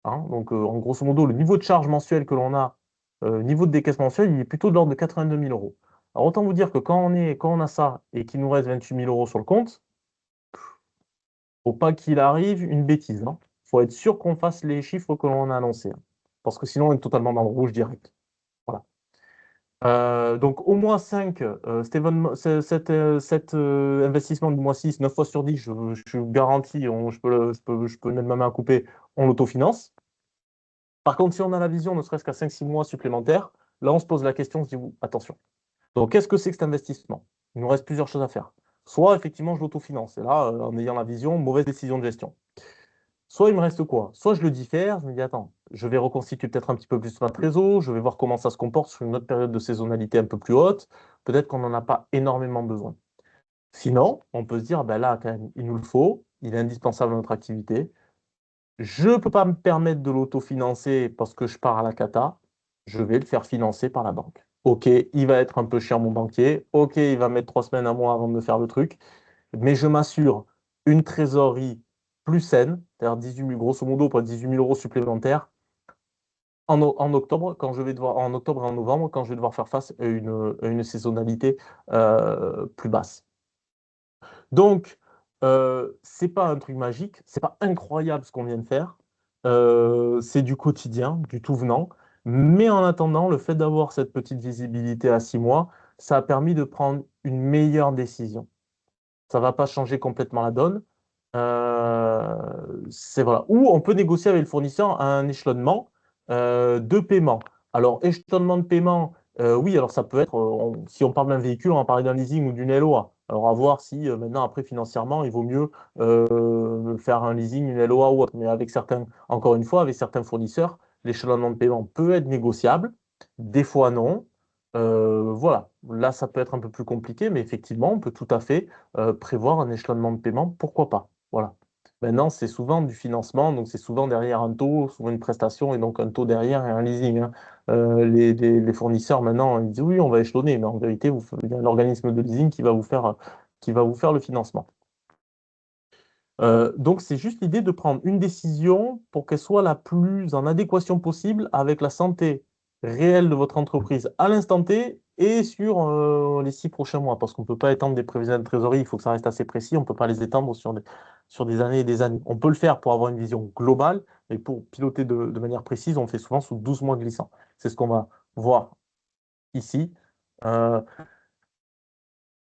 hein, donc en grosso modo, le niveau de charge mensuel que l'on a, niveau de décaissement mensuel, il est plutôt de l'ordre de 82 000 euros. Alors autant vous dire que quand on a ça et qu'il nous reste 28 000 euros sur le compte, faut pas qu'il arrive une bêtise, hein. Faut être sûr qu'on fasse les chiffres que l'on a annoncés, hein, parce que sinon on est totalement dans le rouge direct. Voilà. Donc au mois 5, cet investissement du mois 6, 9 fois sur 10, je garantis, je peux mettre ma main à couper, on l'autofinance. Par contre, si on a la vision ne serait-ce qu'à 5-6 mois supplémentaires, là on se pose la question, on se dit, attention. Donc qu'est-ce que c'est que cet investissement? Il nous reste plusieurs choses à faire. Soit effectivement je l'autofinance, et là, en ayant la vision, mauvaise décision de gestion. Soit il me reste quoi? Soit je le diffère, je me dis, attends, je vais reconstituer peut-être un petit peu plus ma trésor, je vais voir comment ça se comporte sur une autre période de saisonnalité un peu plus haute, peut-être qu'on n'en a pas énormément besoin. Sinon, on peut se dire, ben là, quand même, il nous le faut, il est indispensable à notre activité. Je ne peux pas me permettre de l'autofinancer parce que je pars à la cata, je vais le faire financer par la banque. Ok, il va être un peu cher mon banquier, ok, il va mettre 3 semaines, un mois avant de me faire le truc, mais je m'assure une trésorerie plus saine, c'est-à-dire 18 000, grosso modo, pour 18 000 euros supplémentaires, En octobre, en octobre et en novembre, quand je vais devoir faire face à une saisonnalité plus basse. Donc, c'est pas un truc magique, c'est pas incroyable ce qu'on vient de faire. C'est du quotidien, du tout venant. Mais en attendant, le fait d'avoir cette petite visibilité à 6 mois, ça a permis de prendre une meilleure décision. Ça va pas changer complètement la donne. Euh, c'est voilà. Ou on peut négocier avec le fournisseur un échelonnement de paiement. Alors, échelonnement de paiement, oui, alors ça peut être, si on parle d'un véhicule, on va parler d'un leasing ou d'une LOA. Alors, à voir si maintenant, après, financièrement, il vaut mieux faire un leasing, une LOA ou autre. Mais avec certains, encore une fois, avec certains fournisseurs, l'échelonnement de paiement peut être négociable, des fois non. Voilà, là, ça peut être un peu plus compliqué, mais effectivement, on peut tout à fait prévoir un échelonnement de paiement, pourquoi pas. Voilà. Maintenant, c'est souvent du financement, donc c'est souvent derrière un taux, souvent une prestation, et donc un taux derrière et un leasing, hein. Les fournisseurs, maintenant, ils disent oui, on va échelonner, mais en vérité, il y a l'organisme de leasing qui va vous faire le financement. Donc, c'est juste l'idée de prendre une décision pour qu'elle soit la plus en adéquation possible avec la santé réelle de votre entreprise à l'instant T et sur les 6 prochains mois. Parce qu'on ne peut pas étendre des prévisions de trésorerie, il faut que ça reste assez précis. On ne peut pas les étendre sur des années et des années. On peut le faire pour avoir une vision globale, mais pour piloter de manière précise, on le fait souvent sous 12 mois glissants. C'est ce qu'on va voir ici. Euh,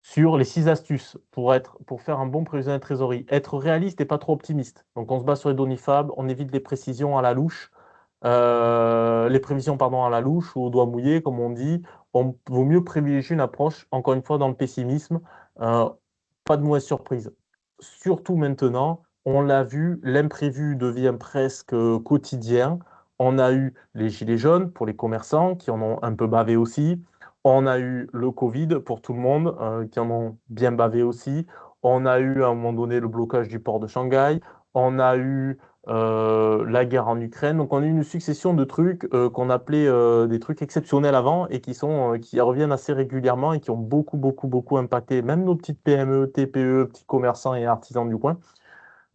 sur les 6 astuces pour faire un bon prévisionnel de trésorerie. Être réaliste et pas trop optimiste. Donc, on se base sur les données FAB, on évite les précisions à la louche, les prévisions pardon, à la louche ou au doigt mouillé, comme on dit. On vaut mieux privilégier une approche, encore une fois, dans le pessimisme. Euh, Pas de mauvaise surprise. Surtout maintenant, on l'a vu, l'imprévu devient presque quotidien. On a eu les gilets jaunes pour les commerçants qui en ont un peu bavé aussi. On a eu le Covid pour tout le monde, qui en ont bien bavé aussi. On a eu à un moment donné le blocage du port de Shanghai. On a eu la guerre en Ukraine. Donc on a eu une succession de trucs qu'on appelait des trucs exceptionnels avant et qui reviennent assez régulièrement et qui ont beaucoup, beaucoup, beaucoup impacté même nos petites PME, TPE, petits commerçants et artisans du coin.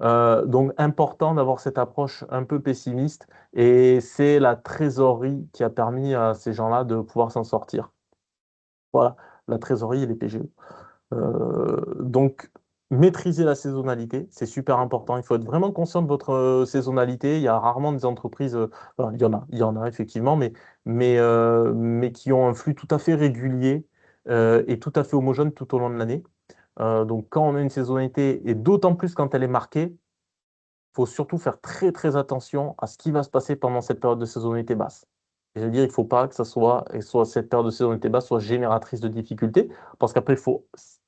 Donc important d'avoir cette approche un peu pessimiste et c'est la trésorerie qui a permis à ces gens-là de pouvoir s'en sortir. Voilà, la trésorerie et les PGE. Donc, maîtriser la saisonnalité, c'est super important. Il faut être vraiment conscient de votre saisonnalité. Il y a rarement des entreprises, enfin, il y en a effectivement, mais qui ont un flux tout à fait régulier et tout à fait homogène tout au long de l'année. Donc, quand on a une saisonnalité, et d'autant plus quand elle est marquée, il faut surtout faire très très attention à ce qui va se passer pendant cette période de saisonnalité basse. Je veux dire, il ne faut pas que cette période de saisonnalité basse soit génératrice de difficultés, parce qu'après,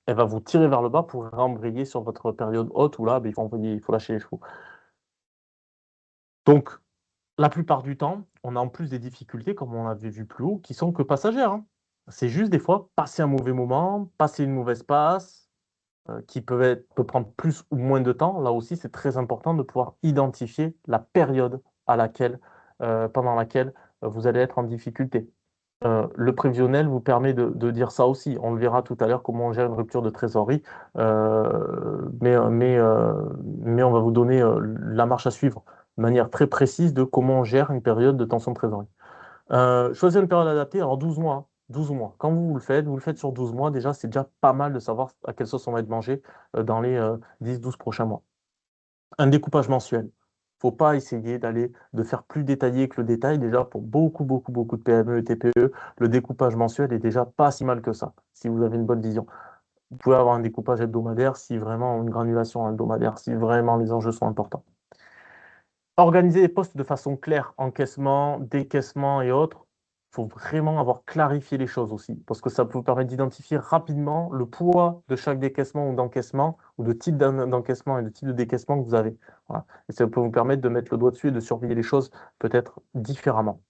elle va vous tirer vers le bas pour rembrayer sur votre période haute où là, ben, il faut lâcher les chevaux. Donc, la plupart du temps, on a en plus des difficultés, comme on l'avait vu plus haut, qui sont que passagères, hein. C'est juste des fois passer un mauvais moment, passer une mauvaise passe, qui peut prendre plus ou moins de temps. Là aussi, c'est très important de pouvoir identifier la période pendant laquelle vous allez être en difficulté. Le prévisionnel vous permet de dire ça aussi. On le verra tout à l'heure comment on gère une rupture de trésorerie, mais on va vous donner la marche à suivre de manière très précise de comment on gère une période de tension de trésorerie. Choisir une période adaptée, alors 12 mois. 12 mois. Quand vous le faites sur 12 mois, déjà, c'est déjà pas mal de savoir à quelle sauce on va être mangé dans les 10-12 prochains mois. Un découpage mensuel. Faut pas essayer de faire plus détaillé que le détail. Déjà, pour beaucoup, beaucoup, beaucoup de PME et TPE, le découpage mensuel est déjà pas si mal que ça, si vous avez une bonne vision. Vous pouvez avoir un découpage hebdomadaire si vraiment une granulation hebdomadaire, si vraiment les enjeux sont importants. Organiser les postes de façon claire, encaissement, décaissement et autres, il faut vraiment avoir clarifié les choses aussi, parce que ça peut vous permettre d'identifier rapidement le poids de chaque décaissement ou d'encaissement, ou de type d'encaissement et de type de décaissement que vous avez. Voilà. Et ça peut vous permettre de mettre le doigt dessus et de surveiller les choses peut-être différemment.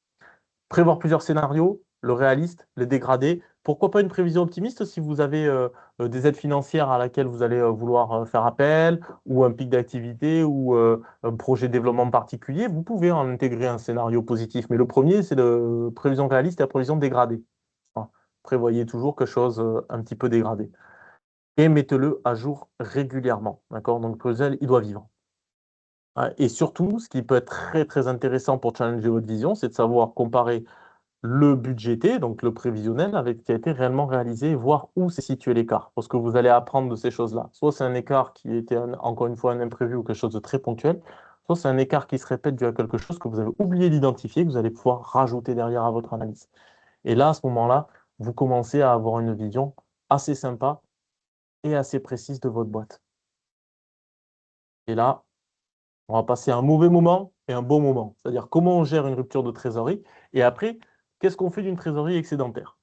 Prévoir plusieurs scénarios, le réaliste, les dégradés. Pourquoi pas une prévision optimiste si vous avez des aides financières à laquelle vous allez vouloir faire appel, ou un pic d'activité, ou un projet de développement particulier, vous pouvez en intégrer un scénario positif. Mais le premier, c'est la prévision réaliste et la prévision dégradée. Voilà. Prévoyez toujours quelque chose un petit peu dégradé. Et mettez-le à jour régulièrement. D'accord? Donc, le prévisionnel, il doit vivre. Et surtout, ce qui peut être très, très intéressant pour challenger votre vision, c'est de savoir comparer le budgété, donc le prévisionnel, avec ce qui a été réellement réalisé et voir où s'est situé l'écart. Parce que vous allez apprendre de ces choses-là. Soit c'est un écart qui était, encore une fois, un imprévu ou quelque chose de très ponctuel, soit c'est un écart qui se répète dû à quelque chose que vous avez oublié d'identifier, que vous allez pouvoir rajouter derrière à votre analyse. Et là, à ce moment-là, vous commencez à avoir une vision assez sympa et assez précise de votre boîte. Et là, on va passer un mauvais moment et un bon moment. C'est-à-dire comment on gère une rupture de trésorerie et après, qu'est-ce qu'on fait d'une trésorerie excédentaire?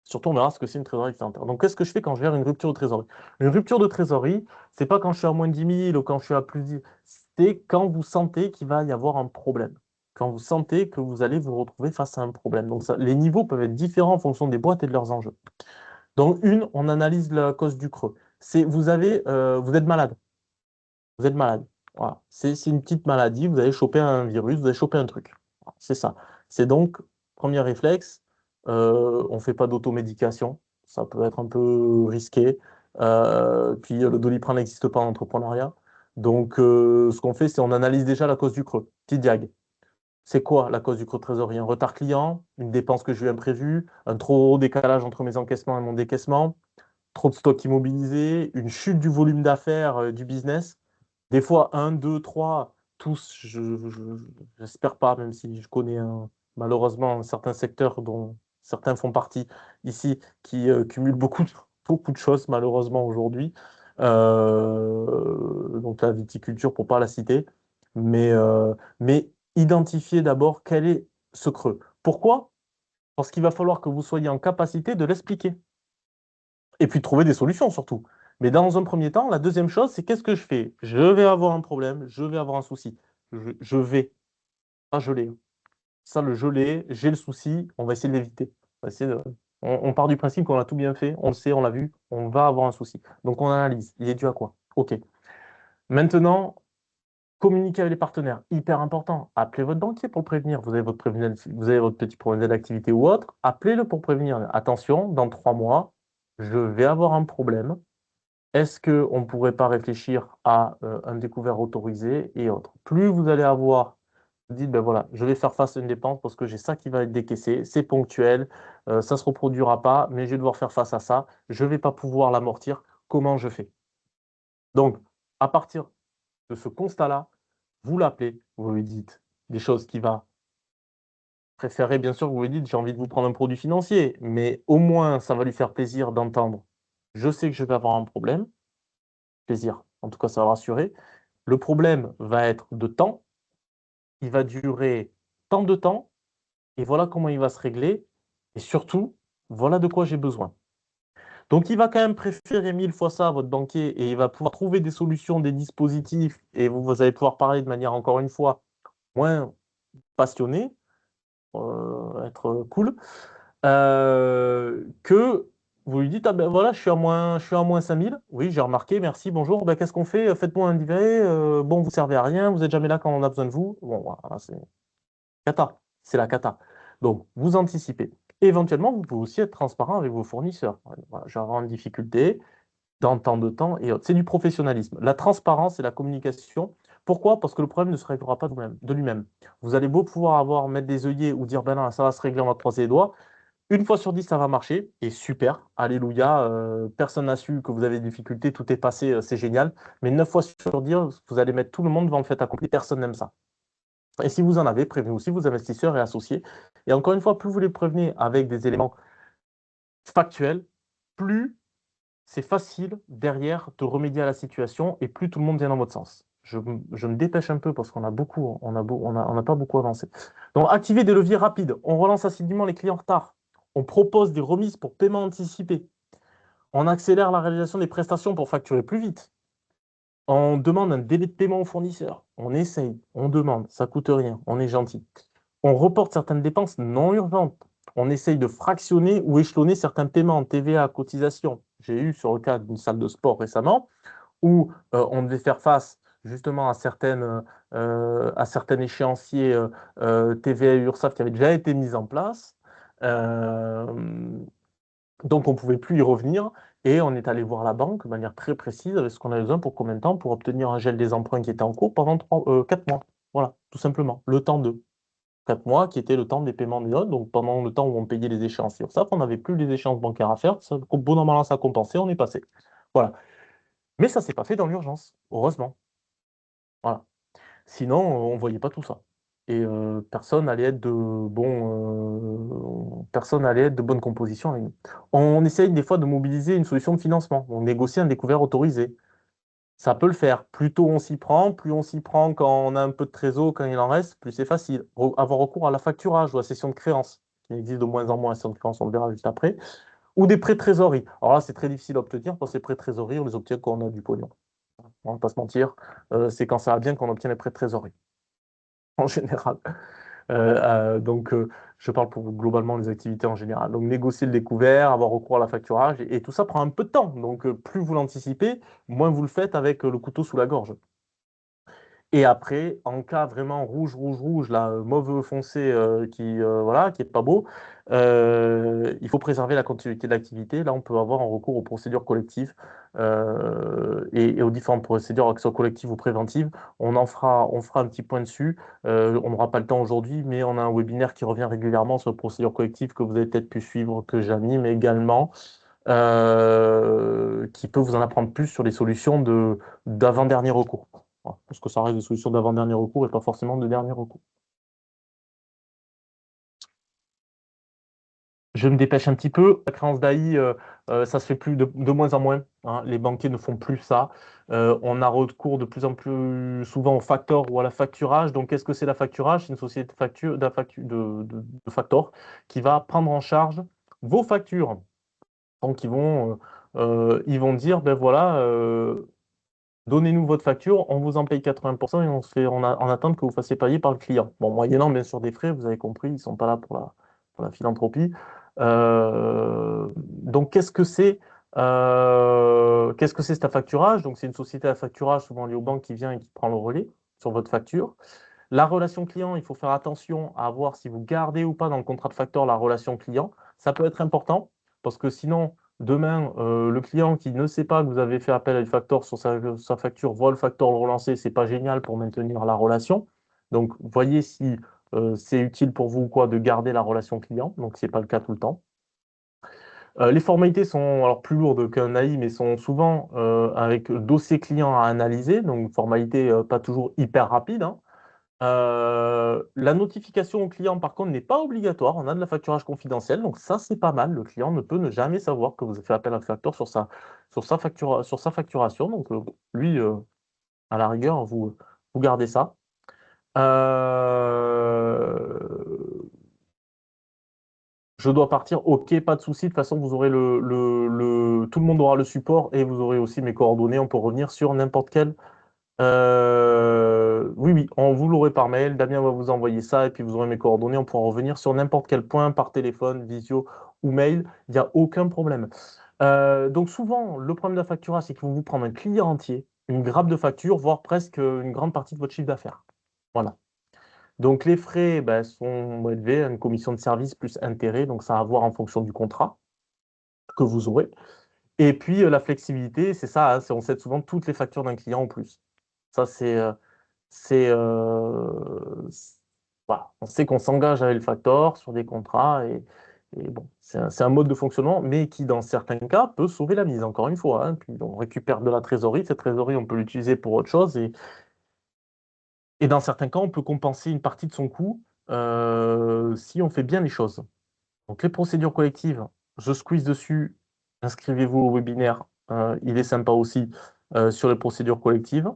Surtout, on verra ce que c'est une trésorerie excédentaire. Donc, qu'est-ce que je fais quand je gère une rupture de trésorerie? Une rupture de trésorerie, c'est pas quand je suis à moins de 10 000 ou quand je suis à plus de 10 000. C'est quand vous sentez qu'il va y avoir un problème. Quand vous sentez que vous allez vous retrouver face à un problème. Donc, ça, les niveaux peuvent être différents en fonction des boîtes et de leurs enjeux. Donc, on analyse la cause du creux. C'est vous êtes malade. Vous êtes malade. Voilà. C'est une petite maladie, vous avez chopé un virus, vous avez chopé un truc. Voilà, c'est ça. C'est donc, premier réflexe, on ne fait pas d'automédication. Ça peut être un peu risqué. Puis le Doliprane n'existe pas en entrepreneuriat. Donc, ce qu'on fait, c'est on analyse déjà la cause du creux. Petit diag. C'est quoi la cause du creux de trésorerie? Un retard client, une dépense que j'ai eu imprévue, un trop gros décalage entre mes encaissements et mon décaissement, trop de stock immobilisé, une chute du volume d'affaires du business. Des fois, un, deux, trois, tous, j'espère pas, même si je connais malheureusement certains secteurs dont certains font partie ici, qui cumulent beaucoup de choses malheureusement aujourd'hui. Donc la viticulture, pour pas la citer. Mais identifiez d'abord quel est ce creux. Pourquoi? Parce qu'il va falloir que vous soyez en capacité de l'expliquer. Et puis de trouver des solutions surtout. Mais dans un premier temps, la deuxième chose, c'est qu'est-ce que je fais? Je vais avoir un problème, je vais avoir un souci. Je vais, pas je l'ai. Ça, le je l'ai, j'ai le souci, on va essayer de l'éviter. On part du principe qu'on a tout bien fait, on le sait, on l'a vu, on va avoir un souci. Donc on analyse, il est dû à quoi? OK. Maintenant, communiquer avec les partenaires, hyper important. Appelez votre banquier pour le prévenir. Vous avez votre petit problème d'activité ou autre, appelez-le pour prévenir. Attention, dans 3 mois, je vais avoir un problème. Est-ce qu'on ne pourrait pas réfléchir à un découvert autorisé et autres? Plus vous allez avoir, vous dites, ben voilà, je vais faire face à une dépense parce que j'ai ça qui va être décaissé, c'est ponctuel, ça ne se reproduira pas, mais je vais devoir faire face à ça, je ne vais pas pouvoir l'amortir, comment je fais? Donc, à partir de ce constat-là, vous l'appelez, vous lui dites des choses qui va préférer, bien sûr, vous lui dites, j'ai envie de vous prendre un produit financier, mais au moins, ça va lui faire plaisir d'entendre, je sais que je vais avoir un problème, plaisir, en tout cas, ça va le rassurer. Le problème va être de temps, il va durer tant de temps, et voilà comment il va se régler, et surtout, voilà de quoi j'ai besoin. Donc, il va quand même préférer 1000 fois ça à votre banquier, et il va pouvoir trouver des solutions, des dispositifs, et vous allez pouvoir parler de manière, encore une fois, moins passionnée, être cool, que vous lui dites, ah ben voilà, je suis à moins 5000. Oui, j'ai remarqué, merci, bonjour. Ben, qu'est-ce qu'on fait? Faites-moi un livret. Bon, vous servez à rien, vous n'êtes jamais là quand on a besoin de vous. Bon, voilà, c'est cata. C'est la cata. Donc, vous anticipez. Éventuellement, vous pouvez aussi être transparent avec vos fournisseurs. Voilà, je vais avoir une difficulté dans tant de temps et autres. C'est du professionnalisme. La transparence et la communication. Pourquoi? Parce que le problème ne se réglera pas de lui-même. Vous allez beau pouvoir mettre des œillets ou dire, ben non, ça va se régler, on va croiser les doigts. Une fois sur 10, ça va marcher, et super, alléluia, personne n'a su que vous avez des difficultés, tout est passé, c'est génial. Mais 9 fois sur 10, vous allez mettre tout le monde devant le fait accompli, personne n'aime ça. Et si vous en avez, prévenez aussi vos investisseurs et associés. Et encore une fois, plus vous les prévenez avec des éléments factuels, plus c'est facile derrière de remédier à la situation et plus tout le monde vient dans votre sens. Je me dépêche un peu parce qu'on a beaucoup, on n'a pas beaucoup avancé. Donc, activer des leviers rapides. On relance assidûment les clients en retard. On propose des remises pour paiement anticipé. On accélère la réalisation des prestations pour facturer plus vite. On demande un délai de paiement au fournisseur. On essaye, on demande, ça coûte rien, on est gentil. On reporte certaines dépenses non urgentes. On essaye de fractionner ou échelonner certains paiements, TVA, cotisation. J'ai eu sur le cas d'une salle de sport récemment où on devait faire face justement à certains échéanciers TVA et URSSAF qui avaient déjà été mis en place. Donc on ne pouvait plus y revenir. Et on est allé voir la banque de manière très précise avec ce qu'on avait besoin pour combien de temps pour obtenir un gel des emprunts qui était en cours pendant 4 mois. Voilà, tout simplement. Le temps de 4 mois qui était le temps des paiements des notes. Donc pendant le temps où on payait les échéances URSSAF, on n'avait plus les échéances bancaires à faire. Ça, bon an, mal an, ça a compensé, on est passé. Voilà. Mais ça ne s'est pas fait dans l'urgence, heureusement. Voilà. Sinon, on ne voyait pas tout ça. Et personne allait être de bonne composition avec nous. On essaye des fois de mobiliser une solution de financement. On négocie un découvert autorisé. Ça peut le faire. Plus tôt on s'y prend, plus on s'y prend quand on a un peu de trésor, quand il en reste, plus c'est facile. Avoir recours à la facturage ou à la cession de créances, qui existe de moins en moins, la cession de créances, on le verra juste après, ou des prêts de trésorerie. Alors là, c'est très difficile à obtenir, parce que ces prêts de trésorerie, on les obtient quand on a du pognon. On ne va pas se mentir, c'est quand ça va bien qu'on obtient les prêts de trésorerie, en général. Donc, je parle pour globalement les activités en général. Donc, négocier le découvert, avoir recours à la facturage, et tout ça prend un peu de temps. Donc, plus vous l'anticipez, moins vous le faites avec le couteau sous la gorge. Et après, en cas vraiment rouge, rouge, rouge, là, mauve foncé voilà, qui est pas beau, il faut préserver la continuité de l'activité. Là, on peut avoir un recours aux procédures collectives et aux différentes procédures, que ce soit collectives ou préventives. On fera un petit point dessus. On n'aura pas le temps aujourd'hui, mais on a un webinaire qui revient régulièrement sur les procédures collectives que vous avez peut-être pu suivre, que j'anime également, qui peut vous en apprendre plus sur les solutions d'avant-dernier recours. Voilà, parce que ça reste des solutions d'avant-dernier recours et pas forcément de dernier recours. Je me dépêche un petit peu. La créance d'AI, ça se fait plus de moins en moins, hein. Les banquiers ne font plus ça. On a recours de plus en plus souvent au factor ou à la facturage. Donc, qu'est-ce que c'est la facturage? C'est une société de factor qui va prendre en charge vos factures. Donc, ils vont dire, ben voilà, donnez-nous votre facture, on vous en paye 80% et on se fait en attente que vous fassiez payer par le client. Bon, moyennant bien sûr des frais, vous avez compris, ils ne sont pas là pour la philanthropie. Donc, qu'est-ce que c'est cet affacturage? Donc, c'est une société à facturage, souvent liée aux banques, qui vient et qui prend le relais sur votre facture. La relation client, il faut faire attention à voir si vous gardez ou pas dans le contrat de facteur la relation client. Ça peut être important parce que sinon, demain, le client qui ne sait pas que vous avez fait appel à une facteur sur sa facture voit le facteur le relancer. C'est pas génial pour maintenir la relation. Donc, voyez si c'est utile pour vous ou quoi de garder la relation client. Donc, ce n'est pas le cas tout le temps. Les formalités sont alors plus lourdes qu'un AI, mais sont souvent avec dossier client à analyser. Donc, formalité pas toujours hyper rapide, hein. La notification au client, par contre, n'est pas obligatoire. On a de la facturage confidentiel, donc ça, c'est pas mal. Le client ne peut ne jamais savoir que vous avez fait appel à un facteur sur sa facturation. Donc, lui, à la rigueur, vous gardez ça. Je dois partir, ok, pas de souci. De toute façon, vous aurez tout le monde aura le support et vous aurez aussi mes coordonnées. On peut revenir sur n'importe quel. Oui, oui, on vous l'aurez par mail. Damien va vous envoyer ça et puis vous aurez mes coordonnées. On pourra revenir sur n'importe quel point par téléphone, visio ou mail. Il n'y a aucun problème. Donc souvent, le problème de la factura, c'est qu'ils vont vous prendre un client entier, une grappe de facture, voire presque une grande partie de votre chiffre d'affaires. Voilà. Donc les frais ben, sont élevés, une commission de service plus intérêt, donc ça à voir en fonction du contrat que vous aurez. Et puis la flexibilité, c'est ça, hein, on cède souvent toutes les factures d'un client en plus. Ça, c'est voilà. On sait qu'on s'engage avec le factor sur des contrats et bon, c'est un mode de fonctionnement, mais qui dans certains cas peut sauver la mise, encore une fois, hein. Puis on récupère de la trésorerie, cette trésorerie, on peut l'utiliser pour autre chose et dans certains cas, on peut compenser une partie de son coût si on fait bien les choses. Donc les procédures collectives, je squeeze dessus, inscrivez-vous au webinaire, il est sympa aussi sur les procédures collectives.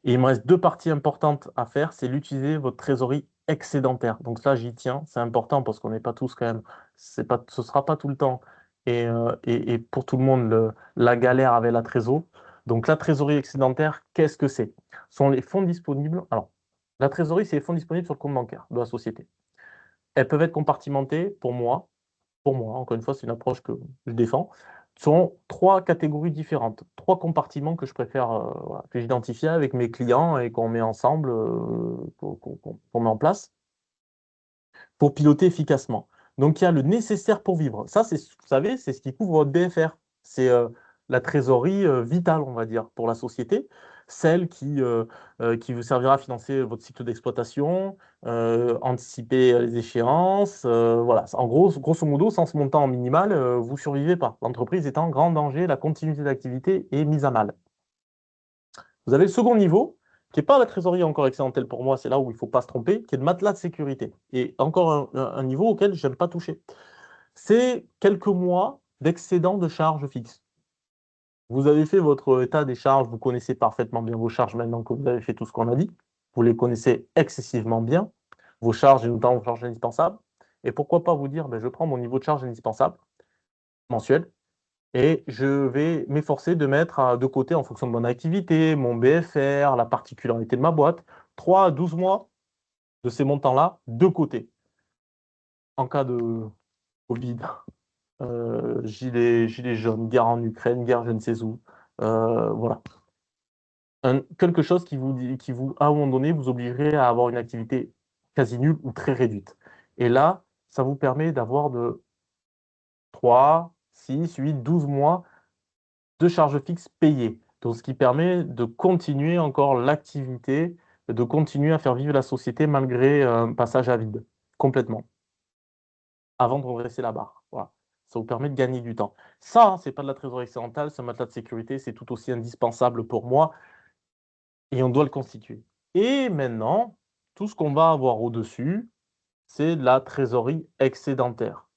Et il me reste deux parties importantes à faire, c'est l'utiliser votre trésorerie excédentaire. Donc ça, j'y tiens, c'est important parce qu'on n'est pas tous quand même, ce ne sera pas tout le temps. Et pour tout le monde, la galère avec la trésor. Donc la trésorerie excédentaire, qu'est-ce que c'est? Ce sont les fonds disponibles. Alors, la trésorerie, c'est les fonds disponibles sur le compte bancaire de la société. Elles peuvent être compartimentées pour moi, encore une fois, c'est une approche que je défends, sont trois catégories différentes, trois compartiments que je préfère, voilà, que j'identifie avec mes clients et qu'on met ensemble, qu'on met en place pour piloter efficacement. Donc, il y a le nécessaire pour vivre. Ça, vous savez, c'est ce qui couvre votre BFR. C'est la trésorerie vitale, on va dire, pour la société. Celle qui vous servira à financer votre cycle d'exploitation, anticiper les échéances. Voilà. En gros, grosso modo, sans ce montant minimal, vous ne survivez pas. L'entreprise est en grand danger, la continuité d'activité est mise à mal. Vous avez le second niveau, qui n'est pas la trésorerie encore excédentaire pour moi, c'est là où il ne faut pas se tromper, qui est le matelas de sécurité. Et encore un niveau auquel je n'aime pas toucher. C'est quelques mois d'excédent de charges fixes. Vous avez fait votre état des charges, vous connaissez parfaitement bien vos charges maintenant que vous avez fait tout ce qu'on a dit. Vous les connaissez excessivement bien, vos charges et notamment vos charges indispensables. Et pourquoi pas vous dire, ben, je prends mon niveau de charge indispensable mensuel et je vais m'efforcer de mettre de côté en fonction de mon activité, mon BFR, la particularité de ma boîte, 3 à 12 mois de ces montants-là de côté. En cas de Covid, gilets jaunes, guerre en Ukraine, guerre je ne sais où. Voilà. Quelque chose qui vous, à un moment donné, vous obligerait à avoir une activité quasi nulle ou très réduite. Et là, ça vous permet d'avoir de 3, 6, 8, 12 mois de charges fixes payées. Donc, ce qui permet de continuer encore l'activité, de continuer à faire vivre la société malgré un passage à vide, complètement, avant de redresser la barre. Voilà. Ça vous permet de gagner du temps. Ça, c'est pas de la trésorerie excédentale, c'est un matelas de sécurité, c'est tout aussi indispensable pour moi et on doit le constituer. Et maintenant, tout ce qu'on va avoir au-dessus, c'est de la trésorerie excédentaire.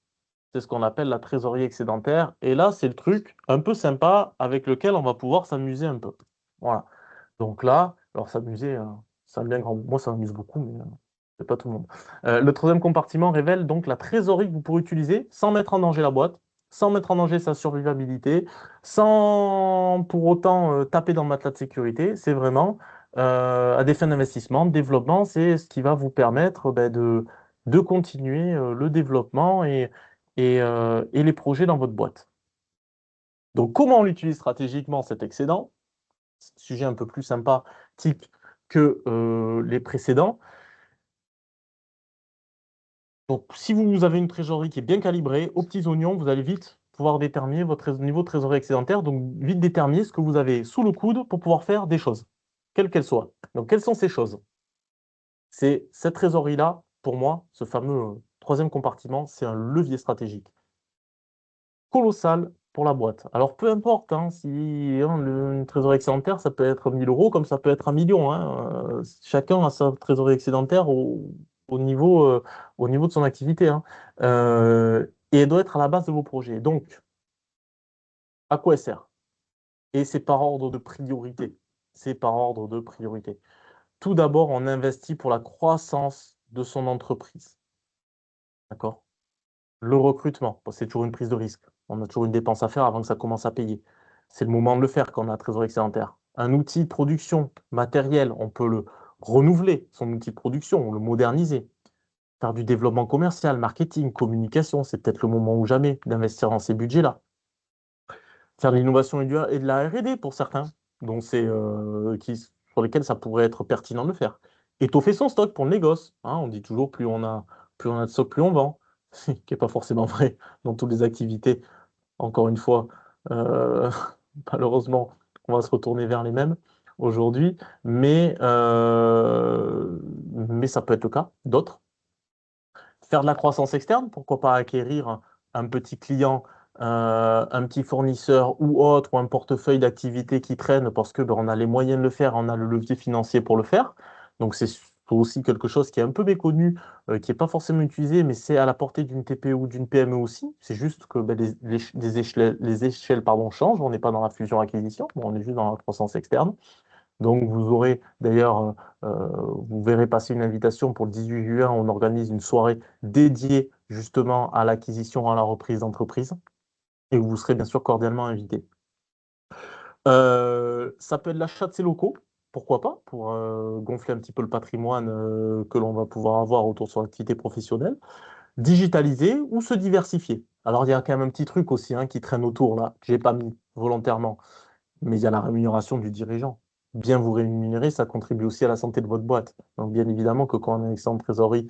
C'est ce qu'on appelle la trésorerie excédentaire. Et là, c'est le truc un peu sympa avec lequel on va pouvoir s'amuser un peu. Voilà. Donc là, alors s'amuser, c'est un bien grand mot. Moi, ça m'amuse beaucoup, mais c'est pas tout le monde. Le troisième compartiment révèle donc la trésorerie que vous pourrez utiliser sans mettre en danger la boîte, sans mettre en danger sa survivabilité, sans pour autant taper dans le matelas de sécurité. C'est vraiment à des fins d'investissement, de développement, c'est ce qui va vous permettre de continuer le développement et les projets dans votre boîte. Donc, comment on l'utilise stratégiquement, cet excédent? Sujet un peu plus sympathique que les précédents. Donc, si vous avez une trésorerie qui est bien calibrée, aux petits oignons, vous allez vite pouvoir déterminer votre niveau de trésorerie excédentaire, donc vite déterminer ce que vous avez sous le coude pour pouvoir faire des choses, quelles qu'elles soient. Donc, quelles sont ces choses? C'est cette trésorerie-là, pour moi, ce fameux troisième compartiment, c'est un levier stratégique colossal pour la boîte. Alors, peu importe, hein, si une trésorerie excédentaire, ça peut être 1 000 euros comme ça peut être 1 million. Hein. Chacun a sa trésorerie excédentaire au niveau de son activité. Hein. Et elle doit être à la base de vos projets. Donc, à quoi elle sert? Et c'est par ordre de priorité. C'est par ordre de priorité. Tout d'abord, on investit pour la croissance de son entreprise. D'accord? Le recrutement, c'est toujours une prise de risque. On a toujours une dépense à faire avant que ça commence à payer. C'est le moment de le faire quand on a un trésorerie excédentaire. Un outil de production matériel, on peut le renouveler, son outil de production, le moderniser. Faire du développement commercial, marketing, communication, c'est peut-être le moment ou jamais d'investir dans ces budgets-là. Faire de l'innovation et de la R&D pour certains, donc sur lesquels ça pourrait être pertinent de le faire. Étoffer son stock pour le négoce. Hein, on dit toujours plus on a de stock, plus on vend. Ce qui n'est pas forcément vrai dans toutes les activités. Encore une fois, euh, malheureusement, on va se retourner vers les mêmes aujourd'hui, mais ça peut être le cas d'autres. Faire de la croissance externe, pourquoi pas acquérir un petit client, un petit fournisseur ou autre, ou un portefeuille d'activités qui traîne parce que on a les moyens de le faire, on a le levier financier pour le faire. Donc c'est aussi quelque chose qui est un peu méconnu, qui n'est pas forcément utilisé, mais c'est à la portée d'une TPE ou d'une PME aussi. C'est juste que les échelles changent, on n'est pas dans la fusion-acquisition, on est juste dans la croissance externe. Donc, vous aurez d'ailleurs, vous verrez passer une invitation pour le 18 juin. On organise une soirée dédiée justement à l'acquisition, à la reprise d'entreprise. Et vous serez bien sûr cordialement invité. Ça peut être l'achat de ces locaux, pourquoi pas, pour gonfler un petit peu le patrimoine que l'on va pouvoir avoir autour de son activité professionnelle. Digitaliser ou se diversifier. Alors, il y a quand même un petit truc aussi qui traîne autour là, que je n'ai pas mis volontairement. Mais il y a la rémunération du dirigeant. Bien vous rémunérer, ça contribue aussi à la santé de votre boîte. Donc, bien évidemment que quand on a un excédent de trésorerie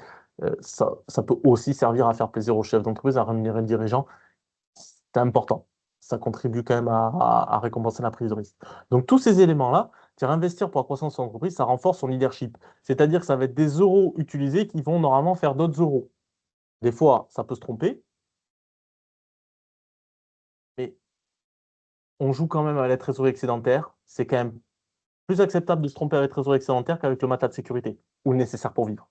Ça peut aussi servir à faire plaisir au chef d'entreprise, à rémunérer le dirigeant. C'est important. Ça contribue quand même à récompenser la prise de risque. Donc, tous ces éléments-là, investir pour la croissance de son entreprise, ça renforce son leadership. C'est-à-dire que ça va être des euros utilisés qui vont normalement faire d'autres euros. Des fois, ça peut se tromper, mais on joue quand même à la trésorerie excédentaire. C'est quand même plus acceptable de se tromper avec la trésorerie excédentaire qu'avec le matelas de sécurité ou le nécessaire pour vivre.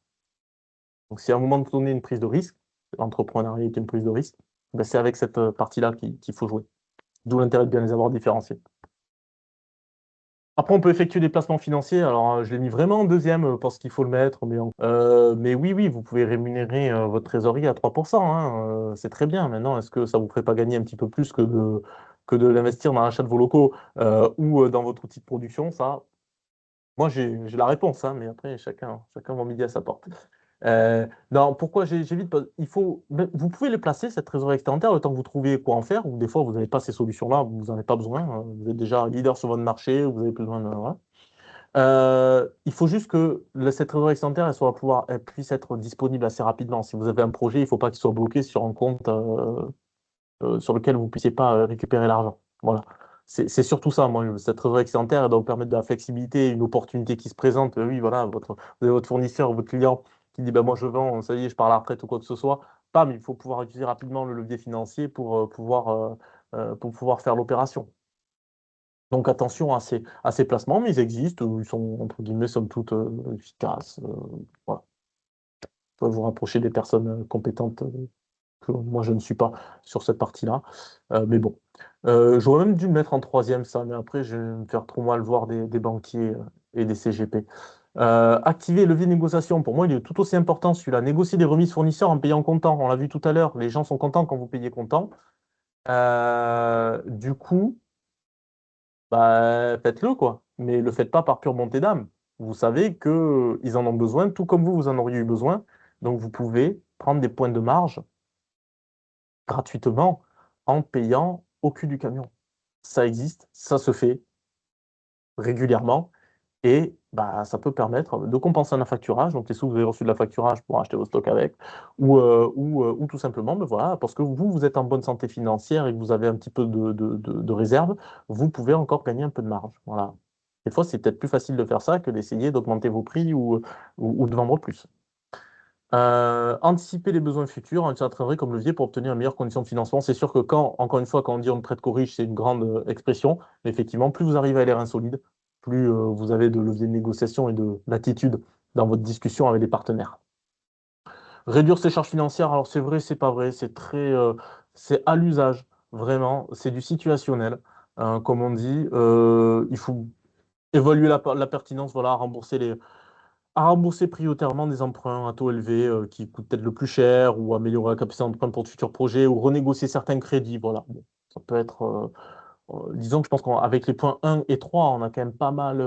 Donc, si à un moment donné, une prise de risque, l'entrepreneuriat est une prise de risque, ben, c'est avec cette partie-là qu'il faut jouer. D'où l'intérêt de bien les avoir différenciés. Après, on peut effectuer des placements financiers. Alors, je l'ai mis vraiment en deuxième parce qu'il faut le mettre. Mais oui, oui, vous pouvez rémunérer votre trésorerie à 3%, hein, c'est très bien. Maintenant, est-ce que ça ne vous ferait pas gagner un petit peu plus que de l'investir dans l'achat de vos locaux ou dans votre outil de production? Ça, moi, j'ai la réponse, hein, mais après, chacun va midi à sa porte. Non, pourquoi j'évite pas. Vous pouvez les placer, cette trésorerie excédentaire, le temps que vous trouviez quoi en faire, ou des fois, vous n'avez pas ces solutions-là, vous n'en avez pas besoin, hein. Vous êtes déjà leader sur votre marché, vous avez plus besoin de. Voilà. Il faut juste que cette trésorerie excédentaire, elle puisse être disponible assez rapidement. Si vous avez un projet, il ne faut pas qu'il soit bloqué sur un compte sur lequel vous ne puissiez pas récupérer l'argent. Voilà. C'est surtout ça, moi, cette trésorerie excédentaire, elle doit vous permettre de la flexibilité, une opportunité qui se présente. Oui, voilà, vous avez votre fournisseur, votre client qui dit, bah, moi je vends, ça y est, je pars à la retraite ou quoi que ce soit. Bam, il faut pouvoir utiliser rapidement le levier financier pour pouvoir faire l'opération. Donc attention à ces placements, mais ils existent, ils sont entre guillemets somme toute efficaces. Voilà. Vous pouvez vous rapprocher des personnes compétentes que moi je ne suis pas sur cette partie-là. Mais bon. J'aurais même dû me mettre en troisième, ça, mais après je vais me faire trop mal voir des banquiers et des CGP. Activer le levier de négociation, pour moi, il est tout aussi important celui-là. Négocier des remises fournisseurs en payant comptant. On l'a vu tout à l'heure, les gens sont contents quand vous payez comptant. Du coup, bah, faites-le, quoi. Mais le faites pas par pure bonté d'âme. Vous savez qu'ils en ont besoin, tout comme vous en auriez eu besoin. Donc, vous pouvez prendre des points de marge gratuitement en payant au cul du camion. Ça existe, ça se fait régulièrement et bah, ça peut permettre de compenser un affacturage. Donc, les sous que vous avez reçus de l'affacturage pour acheter vos stocks avec, ou tout simplement, ben voilà, parce que vous êtes en bonne santé financière et que vous avez un petit peu de réserve, vous pouvez encore gagner un peu de marge. Voilà. Des fois, c'est peut-être plus facile de faire ça que d'essayer d'augmenter vos prix ou de vendre plus. Anticiper les besoins futurs en utilisant la trésorerie comme levier pour obtenir une meilleure condition de financement. C'est sûr que encore une fois, quand on dit on ne prête qu'aux riches, c'est une grande expression. Mais effectivement, plus vous arrivez à les reins solides, plus vous avez de levier de négociation et de d'attitude dans votre discussion avec les partenaires. Réduire ses charges financières, alors c'est vrai, c'est pas vrai, c'est à l'usage, vraiment, c'est du situationnel. Comme on dit, il faut évaluer la pertinence, voilà, à rembourser prioritairement des emprunts à taux élevés qui coûtent peut-être le plus cher ou améliorer la capacité d'emprunt pour de futurs projets ou renégocier certains crédits. Voilà. Bon, ça peut être. Disons que je pense qu'avec les points 1 et 3, on a quand même pas mal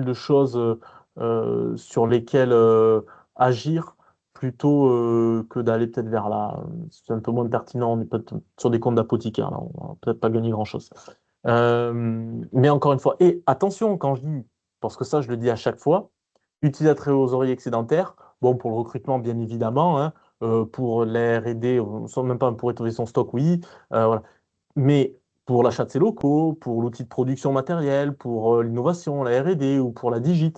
de choses sur lesquelles agir plutôt que d'aller peut-être vers là. C'est un peu moins pertinent. On est peut-être sur des comptes d'apothicaire, là. On va peut-être pas gagner grand-chose. Mais encore une fois, et attention quand je dis, parce que ça je le dis à chaque fois, utiliser la trésorerie excédentaire, bon pour le recrutement bien évidemment, hein, pour la R&D, sans même pas pour étoffer son stock, oui, voilà. Mais pour l'achat de ses locaux, pour l'outil de production matérielle, pour l'innovation, la R&D ou pour la digit,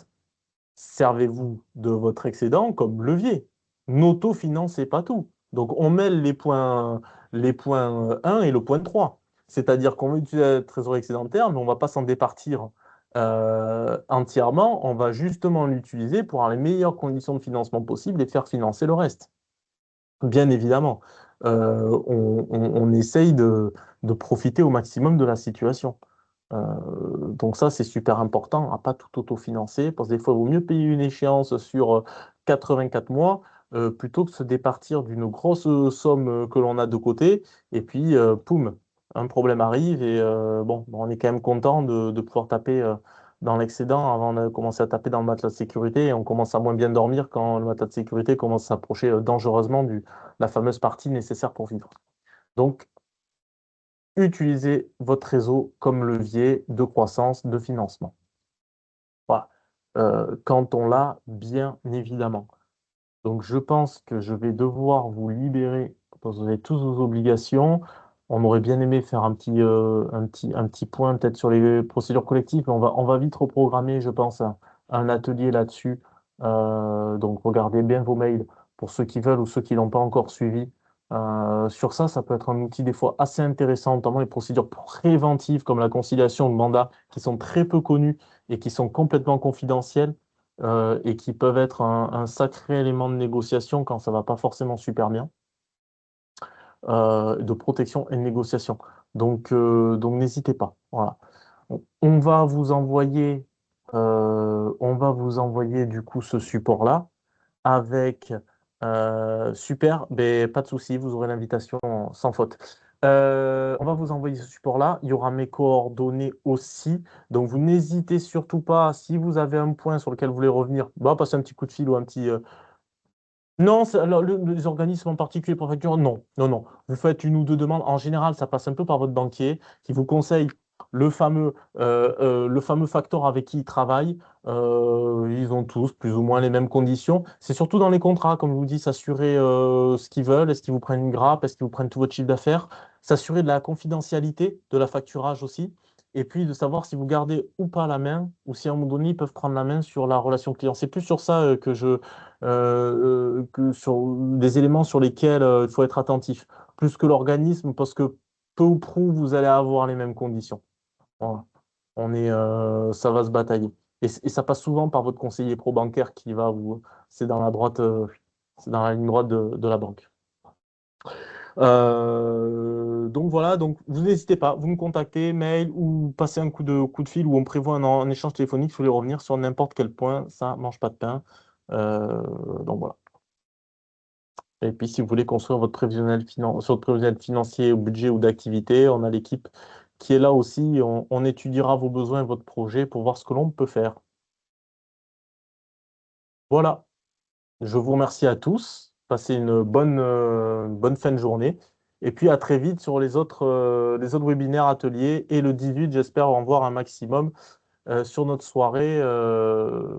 servez-vous de votre excédent comme levier. N'auto-financez pas tout. Donc, on mêle les points 1 et le point 3. C'est-à-dire qu'on va utiliser la trésorerie excédentaire, mais on ne va pas s'en départir entièrement. On va justement l'utiliser pour avoir les meilleures conditions de financement possibles et faire financer le reste. Bien évidemment, on essaye de profiter au maximum de la situation. Donc ça, c'est super important à pas tout autofinancer, parce que des fois, il vaut mieux payer une échéance sur 84 mois plutôt que se départir d'une grosse somme que l'on a de côté, et puis, poum, un problème arrive, et bon, on est quand même content de pouvoir taper dans l'excédent avant de commencer à taper dans le matelas de sécurité, et on commence à moins bien dormir quand le matelas de sécurité commence à s'approcher dangereusement de la fameuse partie nécessaire pour vivre. Donc, utilisez votre réseau comme levier de croissance, de financement. Voilà. Quand on l'a, bien évidemment. Donc, je pense que je vais devoir vous libérer parce que vous avez tous vos obligations. On aurait bien aimé faire un petit point peut-être sur les procédures collectives, mais on va vite reprogrammer, je pense, un atelier là-dessus. Donc, regardez bien vos mails pour ceux qui veulent ou ceux qui l'ont pas encore suivi. Sur ça, ça peut être un outil des fois assez intéressant, notamment les procédures préventives comme la conciliation de mandat, qui sont très peu connues et qui sont complètement confidentielles et qui peuvent être un sacré élément de négociation quand ça va pas forcément super bien, de protection et de négociation. Donc n'hésitez pas. Voilà. On va vous envoyer, on va vous envoyer du coup ce support-là avec super, mais pas de souci, vous aurez l'invitation sans faute. On va vous envoyer ce support-là. Il y aura mes coordonnées aussi. Donc, vous n'hésitez surtout pas, si vous avez un point sur lequel vous voulez revenir, bah, passez un petit coup de fil ou un petit, non, alors, les organismes en particulier pour facture, non, non, non. Vous faites une ou deux demandes. En général, ça passe un peu par votre banquier qui vous conseille le fameux facteur avec qui ils travaillent. Ils ont tous plus ou moins les mêmes conditions. C'est surtout dans les contrats, comme je vous dis, s'assurer ce qu'ils veulent. Est-ce qu'ils vous prennent une grappe? Est-ce qu'ils vous prennent tout votre chiffre d'affaires? S'assurer de la confidentialité de la facturage aussi. Et puis de savoir si vous gardez ou pas la main, ou si à un moment donné, ils peuvent prendre la main sur la relation client. C'est plus sur ça que sur des éléments sur lesquels il faut être attentif, plus que l'organisme, parce que peu ou prou, vous allez avoir les mêmes conditions. Voilà. Ça va se batailler. Et ça passe souvent par votre conseiller pro-bancaire qui va vous. C'est dans la droite, c'est dans la ligne droite de la banque. Donc voilà, donc vous n'hésitez pas, vous me contactez, mail ou passez un coup de fil ou on prévoit un échange téléphonique, si vous voulez revenir sur n'importe quel point, ça mange pas de pain. Euh, donc voilà. Et puis, si vous voulez construire sur votre prévisionnel financier ou budget ou d'activité, on a l'équipe qui est là aussi. On étudiera vos besoins et votre projet pour voir ce que l'on peut faire. Voilà. Je vous remercie à tous. Passez une bonne fin de journée. Et puis, à très vite sur les autres webinaires, ateliers. Et le 18, j'espère en voir un maximum sur notre soirée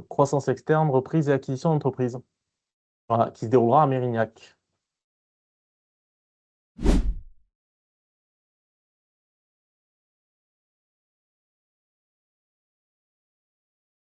croissance externe, reprise et acquisition d'entreprise. Voilà, qui se déroulera à Mérignac.